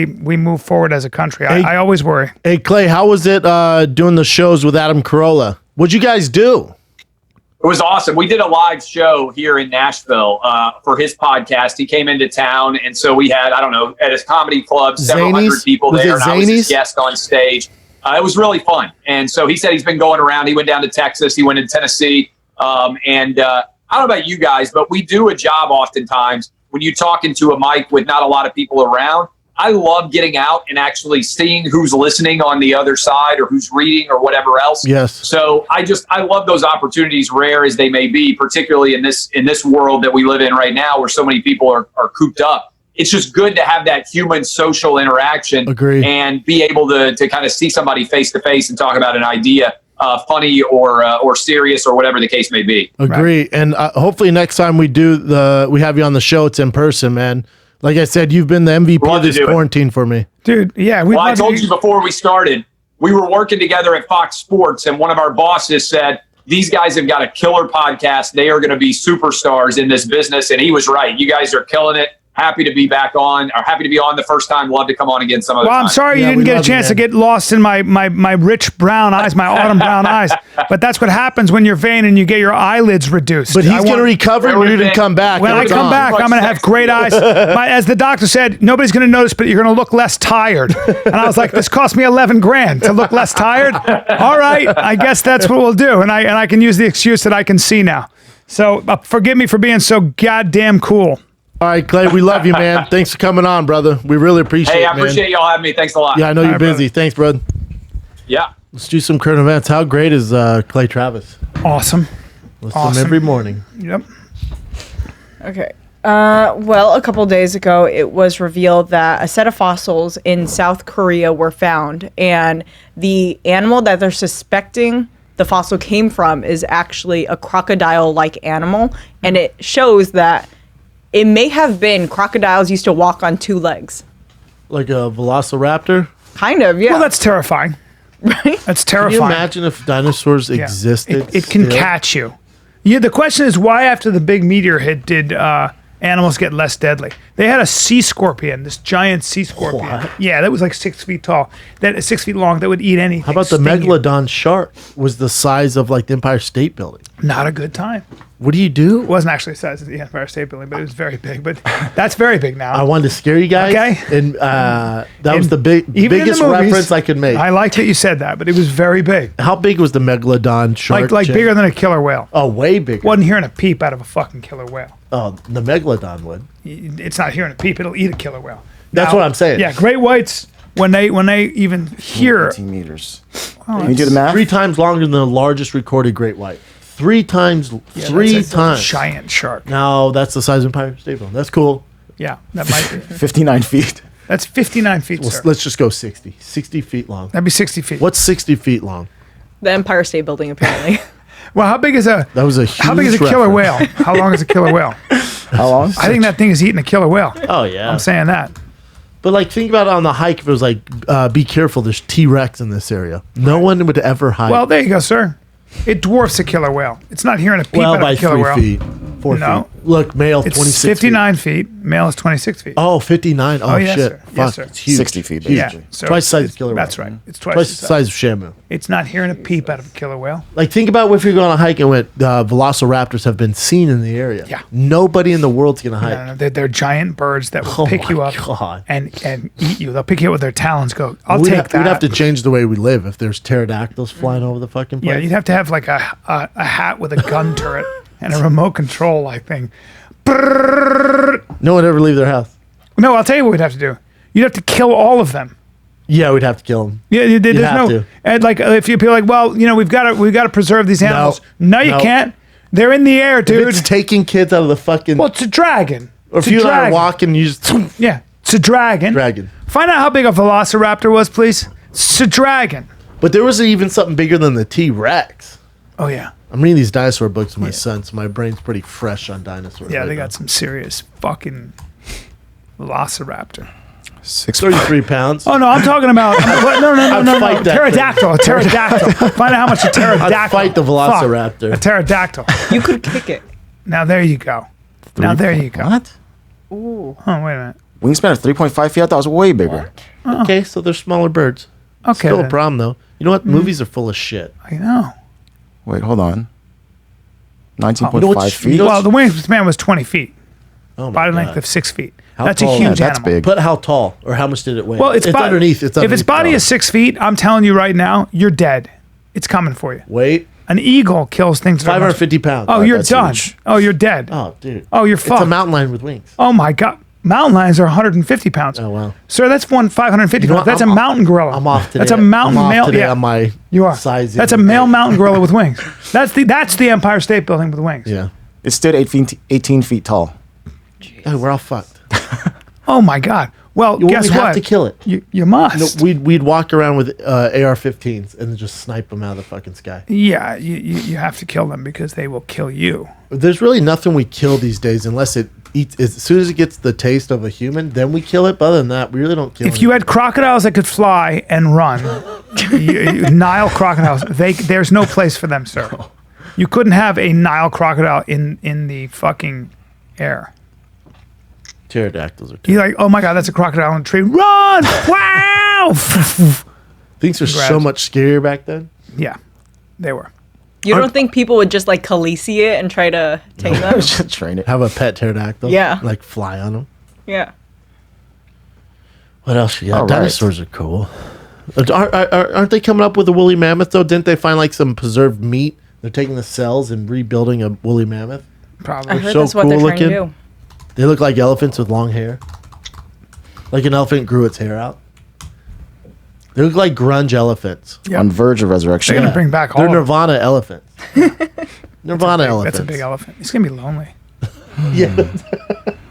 we move forward as a country. I always worry. Hey, Clay, how was it doing the shows with Adam Carolla? What'd you guys do? It was awesome. We did a live show here in Nashville for his podcast. He came into town, and so we had, I don't know, at his comedy club, several hundred people there, and I was his guest on stage. It was really fun. And so he said he's been going around. He went down to Texas. He went to Tennessee. I don't know about you guys, but we do a job oftentimes when you're talking to a mic with not a lot of people around. I love getting out and actually seeing who's listening on the other side or who's reading or whatever else. Yes. So I love those opportunities, rare as they may be, particularly in this world that we live in right now where so many people are cooped up. It's just good to have that human social interaction. Agreed. And be able to kind of see somebody face to face and talk about an idea, funny or serious or whatever the case may be. Agree. Right. And hopefully next time we have you on the show, it's in person, man. Like I said, you've been the MVP of this quarantine for me. Dude, yeah. Well, I told you before we started, we were working together at Fox Sports, and one of our bosses said, these guys have got a killer podcast. They are going to be superstars in this business. And he was right. You guys are killing it. happy to be back on, or happy to be on the first time. Love to come on again some other time. Well, I'm sorry you didn't get a chance to get lost in my rich brown eyes, my autumn brown eyes. But that's what happens when you're vain and you get your eyelids reduced. But he's going to recover and you're going to come back. When I come back, I'm going to have great eyes. As the doctor said, nobody's going to notice, but you're going to look less tired. And I was like, this cost me $11,000 to look less tired. All right, I guess that's what we'll do. And I can use the excuse that I can see now. So forgive me for being so goddamn cool. All right, Clay, we love you, man. Thanks for coming on, brother. We really appreciate it, Hey, I appreciate y'all having me. Thanks a lot. Yeah, I know you're busy. Brother. Thanks, brother. Yeah. Let's do some current events. How great is Clay Travis? Awesome. Listen to him every morning. Yep. Okay. Well, a couple days ago, it was revealed that a set of fossils in South Korea were found, and the animal that they're suspecting the fossil came from is actually a crocodile-like animal, and it shows that it may have been crocodiles used to walk on two legs. Like a velociraptor? Kind of, yeah. Well, that's terrifying. right. That's Can terrifying. you imagine if dinosaurs Yeah. existed? It can still? catch you. Yeah. The question is, why after the big meteor hit did animals get less deadly? They had a sea scorpion, this giant sea scorpion. What? Yeah, that was like 6 feet tall. That is 6 feet long. That would eat anything. How about the sting you. megalodon shark was the size of like the Empire State Building? Not a good time. What do you do? It wasn't actually the size of the Empire State Building, but it was very big. But that's very big now. I wanted to scare you guys. Okay. And that was the Even in the biggest movies, reference I could make. I like that you said that, but it was very big. How big was the megalodon shark? Like Jay? bigger than a killer whale. Oh, way bigger. Wasn't hearing a peep out of a fucking killer whale. Oh, the megalodon would. It's not hearing a peep. It'll eat a killer whale. That's what I'm saying. Yeah, great whites, when they even hear 18 meters. Can you do the math? 3 times longer than the largest recorded great white. 3 times. Yeah, Three that's a times. giant shark. No, that's the size of Empire State Building. That's cool. Yeah, that might be. 59 feet. That's 59 feet, Well, sir. let's just go 60. 60 feet long. That'd be 60 feet. What's 60 feet long? The Empire State Building, apparently. Well, how big is a That was a huge how big is a killer reference. whale? How long is a killer whale? How long? I think that thing is eating a killer whale. Oh, yeah. I'm saying that. But like, think about it on the hike. If it was like, be careful, there's T-Rex in this area. No one would ever hike. Well, there you go, sir. It dwarfs a killer whale. It's not hearing a peep well out by of a killer 3 whale. feet. 4 No. feet. Look, male, It's 26 59 feet. Male is 26 feet. Oh, 59. Oh, yes, shit. sir. Fuck. Yes, sir. It's huge. 60 feet, Huge. Yeah, basically. so Twice the size it's- of killer That's whale. right. It's twice, Twice the size of Shamu. It's not hearing a peep out of a killer whale. Like, think about if you're going on a hike and went, velociraptors have been seen in the area. Yeah. Nobody in the world's going to hike. No, they're giant birds that will Oh pick you my up God. and eat you. They'll pick you up with their talons. Go, I'll We'd take have, that. We'd have to change the way we live if there's pterodactyls flying over the fucking place. Yeah, you'd have to have like a hat with a gun turret and a remote control like thing. No one ever leave their house. No, I'll tell you what we'd have to do. You'd have to kill all of them. Yeah, we'd have to kill them. Yeah, there's have no. to. And like if you feel like, well, we've got to preserve these animals. No, you No. can't. They're in the air, If dude. it's taking kids out of the fucking. Well, it's a dragon. or if It's a you and I are dragon. walking, you just. Yeah, it's a dragon. Dragon. Find out how big a velociraptor was, please. It's a dragon. But there was even something bigger than the T-Rex. Oh yeah. I'm reading these dinosaur books with my son, so my brain's pretty fresh on dinosaurs. Yeah, right they now. got some serious fucking velociraptor. 33 pounds. Oh no, I'm talking about no. fight that Pterodactyl, a pterodactyl. Find out how much a pterodactyl. I'd fight the Fuck, velociraptor. a pterodactyl. You could kick it. Now there you go. Now there you go. What? Oh wait a minute. Wingspan of 3.5 feet? I thought it was way bigger. Okay, so they're smaller birds. Okay. Still a then. problem, though. You know what? Movies are full of shit. I know. Wait, hold on. 19.5 You know what's- feet? you know Well, the wingspan was 20 feet. Oh my Body God. length of 6 feet. How That's tall? a Yeah, huge that's animal. big. But how tall? Or how much did it weigh? Well, it's underneath. It's If underneath its body the is 6 feet, I'm telling you right now, you're dead. It's coming for you. weight. An eagle kills things. that are much- 550 pounds. Oh, you're that's done. huge. Oh, you're dead. Oh, dude. Oh, you're It's fucked. a mountain lion with wings. Oh my God. Mountain lions are 150 pounds. Oh, wow. Sir, that's 550 You know pounds. what? That's I'm- a mountain gorilla. I'm off today. That's a mountain I'm off male. today Yeah, on my you are. sizing. That's a male mountain gorilla with wings. That's the Empire State Building with wings. Yeah. It stood 18 feet tall. Oh, we're all fucked. Oh my God. Well, guess we'd what? have to kill it. You must. No, we'd walk around with AR-15s and then just snipe them out of the fucking sky. Yeah, you have to kill them because they will kill you. There's really nothing we kill these days unless it eats. As soon as it gets the taste of a human, then we kill it. But other than that, we really don't kill. If you had crocodiles that could fly and run, Nile crocodiles, there's no place for them, sir. You couldn't have a Nile crocodile in the fucking air. Pterodactyls are He's like, oh my God, that's a crocodile in a tree. Run! Wow! Things were so Congrats. much scarier back then. Yeah, they were. You don't think people would just like Khaleesi it and try to tame them? Train it. Have a pet pterodactyl. Yeah. Like fly on them. Yeah. What else you got? All right. Dinosaurs are cool. Aren't they coming up with a woolly mammoth though? Didn't they find like some preserved meat? They're taking the cells and rebuilding a woolly mammoth. Probably. I heard so that's what they're cool trying to looking. do. They look like elephants with long hair. Like an elephant grew its hair out. They look like grunge elephants. Yep. On verge of resurrection. They're gonna bring back all They're of them. Nirvana elephants. Nirvana elephants. That's a big elephant. He's gonna be lonely. Yeah.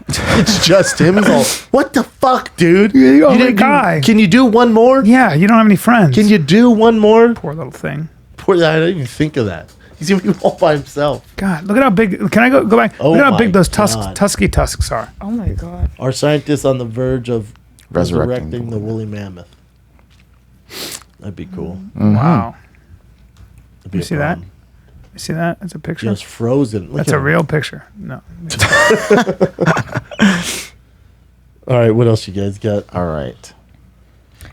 It's just him. He's all, what the fuck, dude? You only didn't guy. Can you do one more? Yeah, you don't have any friends. Can you do one more? Poor little thing. Poor, I didn't even think of that. He's gonna be all by himself. God, look at how big. Can I go back? Oh Look at how my big those God. tusky tusks are. Oh my God. Our scientists on the verge of Resurrecting resurrecting the woolly mammoth. That'd be cool. Wow. That'd be You a see that? problem. You see that? That's a picture. Just frozen. Look That's at a him. real picture. No. All right, what else you guys got? All right.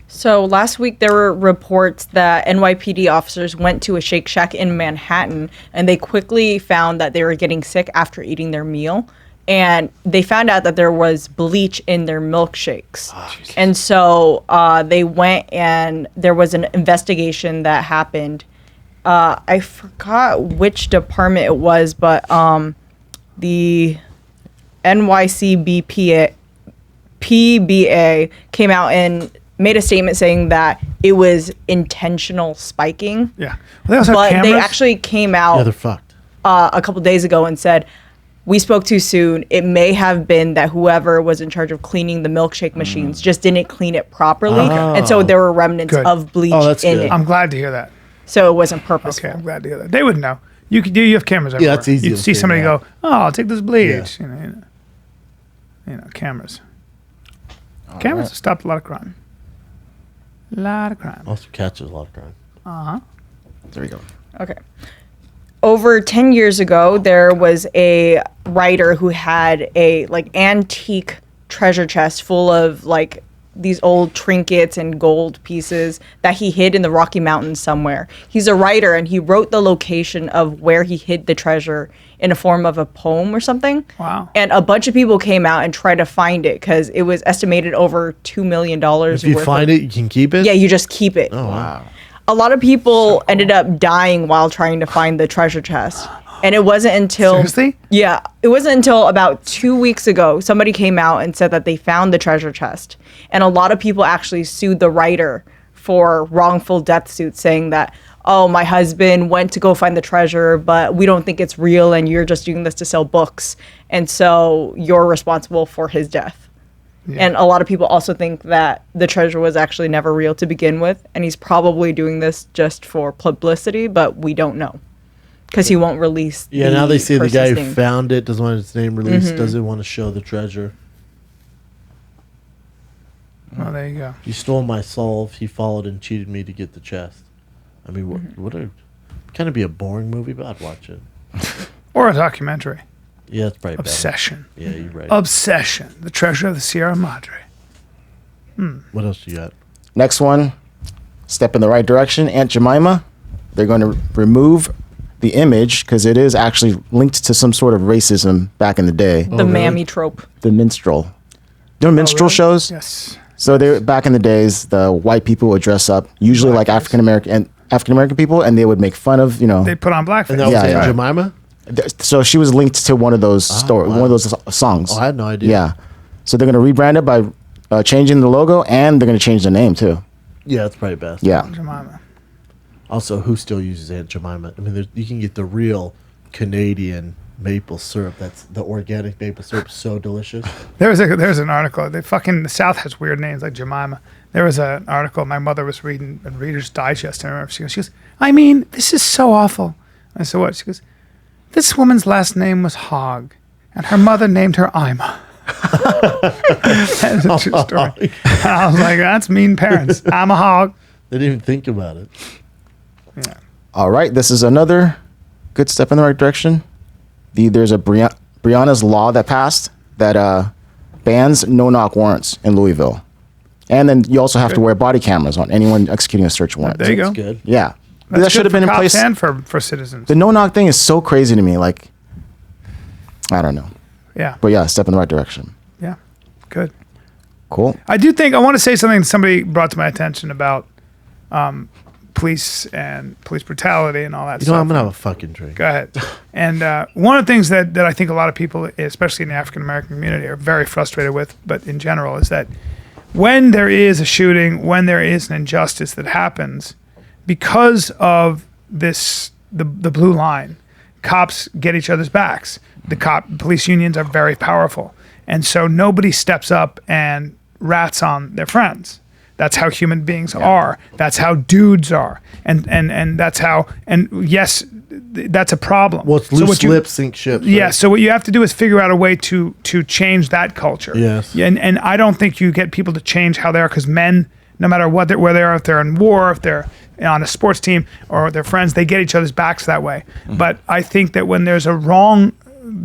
So last week there were reports that NYPD officers went to a Shake Shack in Manhattan and they quickly found that they were getting sick after eating their meal. And they found out that there was bleach in their milkshakes. And so they went and there was an investigation that happened. I forgot which department it was, but the NYCBPA PBA came out and made a statement saying that it was intentional spiking. Yeah. Well, they also have But cameras. they actually came Yeah, out they're fucked. a couple days ago and said, we spoke too soon. It may have been that whoever was in charge of cleaning the milkshake machines just didn't clean it properly. And so there were remnants Good. of bleach Oh, that's in good. it. I'm glad to hear that. So it wasn't purposeful. Okay, I'm glad to hear that. They would know. You could do. You have cameras everywhere. it's easy You'd to see figure somebody out. go, "Oh, I'll take this bleach." You know, cameras. Cameras have stopped a lot of crime. A lot of crime. Also catches a lot of crime. There we go. Okay. Over 10 years ago, there was a writer who had a like antique treasure chest full of like these old trinkets and gold pieces that he hid in the Rocky Mountains somewhere. He's a writer and he wrote the location of where he hid the treasure in a form of a poem or something. Wow. And a bunch of people came out and tried to find it because it was estimated over $2 million. If you find it, you can keep it? Yeah, you just keep it. Oh, wow. A lot of people ended up dying while trying to find the treasure chest. And it wasn't until Seriously? Yeah, it wasn't until about 2 weeks ago somebody came out and said that they found the treasure chest. And a lot of people actually sued the writer for wrongful death suits, saying that, oh, my husband went to go find the treasure, but we don't think it's real and you're just doing this to sell books. And so you're responsible for his death. And a lot of people also think that the treasure was actually never real to begin with. And he's probably doing this just for publicity, but we don't know. Because he won't release. Yeah, now they say the guy person's who name. found it doesn't want his name released, doesn't want to show the treasure. Oh, there you go. He stole my solve. He followed and cheated me to get the chest. I mean, what a kind of be a boring movie, but I'd watch it. Or a documentary. Yeah, it's probably better. Obsession. Yeah, you're right. Obsession. The treasure of the Sierra Madre. What else you got? Next one, step in the right direction. Aunt Jemima. They're going to remove the image because it is actually linked to some sort of racism back in the day. The mammy trope. The minstrel. You know minstrel really? shows? Yes. So they back in the days, the white people would dress up, usually like African American people, and they would make fun of, you know. They put on blackface. And that was Yeah, Aunt yeah. Jemima? So she was linked to one of those wow. one of those songs. Oh, I had no idea. Yeah. So they're going to rebrand it by changing the logo, and they're going to change the name too. Yeah, that's probably best. Yeah. Jemima. Also, who still uses Aunt Jemima? I mean, you can get the real Canadian maple syrup. That's the organic maple syrup. So delicious. There's an article. The South has weird names like Jemima. There was an article my mother was reading in Reader's Digest. I remember she goes, I mean, this is so awful. I said, what? She goes, this woman's last name was Hogg, and her mother named her Ima. That's a true story. And I was like, that's mean parents. I'm a hog. They didn't even think about it. Yeah. All right. This is another good step in the right direction. There's a Brianna's law that passed that bans no-knock warrants in Louisville. And then you also have to wear body cameras on anyone executing a search warrant. There you go. That's good. Yeah. That's that should good have been for in cops place. and for citizens. The no-knock thing is so crazy to me. Like, I don't know. Yeah. But yeah, step in the right direction. Yeah. Good. Cool. I do think I want to say something somebody brought to my attention about police and police brutality and all that You stuff. know, I'm gonna have a fucking drink. Go ahead. And one of the things that I think a lot of people, especially in the African American community, are very frustrated with, but in general, is that when there is a shooting, when there is an injustice that happens, because of this, the blue line, cops get each other's backs. Police unions are very powerful, and so nobody steps up and rats on their friends. That's how human beings are. That's how dudes are, and that's how. And yes, that's a problem. Well, it's loose lips sink ships. Yeah. right? So what you have to do is figure out a way to change that culture. Yes. And I don't think you get people to change how they are, because men, no matter where they are, if they're in war, if they're on a sports team or their friends, they get each other's backs that way. Mm-hmm. But I think that when there's a wrong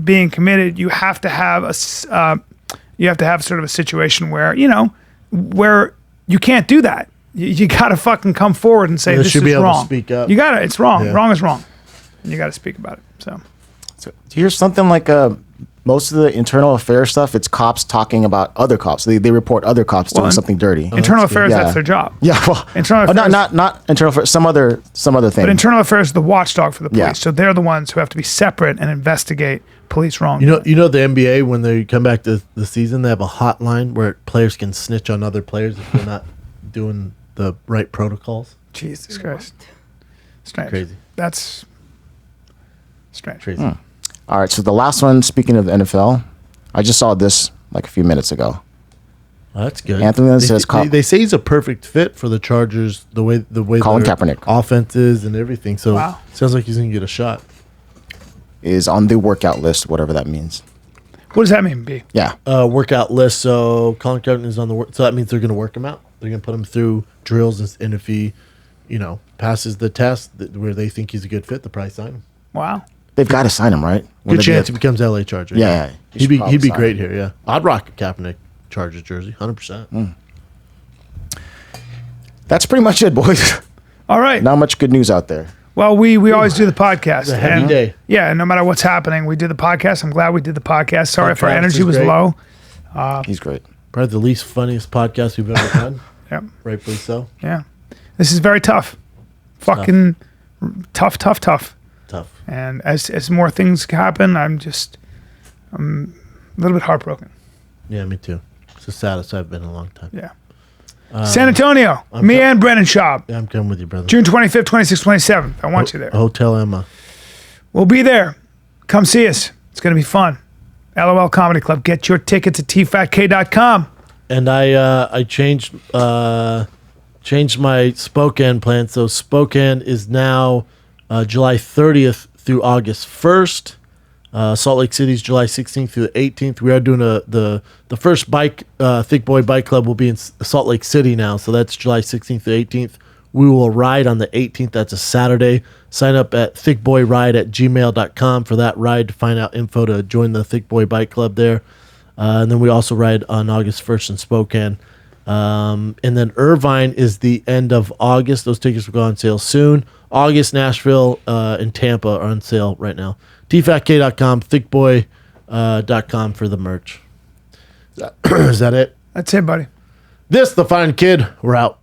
being committed, you have to have sort of a situation where you can't do that. You got to fucking come forward and say, You this should is be able to wrong. speak up. You got to. It's wrong. Yeah. Wrong is wrong. And you got to speak about it. So So here's something like most of the internal affairs stuff. It's cops talking about other cops. They report other cops doing something dirty. internal affairs, Yeah. that's their job. Yeah, well, Internal oh, affairs- not internal affairs. Some other thing. But internal affairs is the watchdog for the police. Yeah. So they're the ones who have to be separate and investigate police wrongdoing. You know the NBA, when they come back to the season, they have a hotline where players can snitch on other players if they're not doing the right protocols. Jesus Christ. Strange. Crazy. That's strange. Crazy. All right. So the last one. Speaking of the NFL, I just saw this like a few minutes ago. Well, that's good. Anthony Lynn says they say he's a perfect fit for the Chargers. The way Colin their Kaepernick. offense is and everything. So Wow. sounds like he's gonna get a shot. Is on the workout list, whatever that means. What does that mean, B? Yeah. Workout list. So Colin Kaepernick is on the work. So that means they're gonna work him out. They're gonna put him through drills, and if he, passes the test where they think he's a good fit, they'll probably sign him. Wow. They've got to sign him, right? Good chance he becomes LA Charger. Yeah. He'd be probably sign great him. here. Yeah, I'd rock a Kaepernick Chargers jersey, 100%. That's pretty much it, boys. All right. Not much good news out there. Well, we always do the podcast. It's a heavy and- day. Yeah, and no matter what's happening, we do the podcast. I'm glad we did the podcast. Sorry if our Travis energy is was great. low. He's great. Probably the least funniest podcast we've ever done. Yep. Rightfully so. Yeah. This is very tough. Fucking tough. Tough. And as more things happen, I'm a little bit heartbroken. Yeah, me too. It's the saddest I've been in a long time. Yeah. San Antonio, and Brennan Schaub, Yeah, I'm coming with you, brother. June 25th, 26th, 27th. I want you there. Hotel Emma. We'll be there. Come see us. It's going to be fun. LOL Comedy Club. Get your tickets at tfatk.com. And I changed my Spokane plan. So Spokane is now July 30th through August 1st. Salt Lake City's July 16th through the 18th. We are doing the first Thick Boy Bike Club will be in Salt Lake City now. So that's July 16th to 18th. We will ride on the 18th. That's a Saturday. Sign up at thickboyride@gmail.com for that ride to find out info to join the Thick Boy Bike Club there. And then we also ride on August 1st in Spokane. And then Irvine is the end of August. Those tickets will go on sale soon. August, Nashville, and Tampa are on sale right now. tfatk.com, thickboy.com for the merch. Is that it? That's it, buddy. This, the Fine Kid. We're out.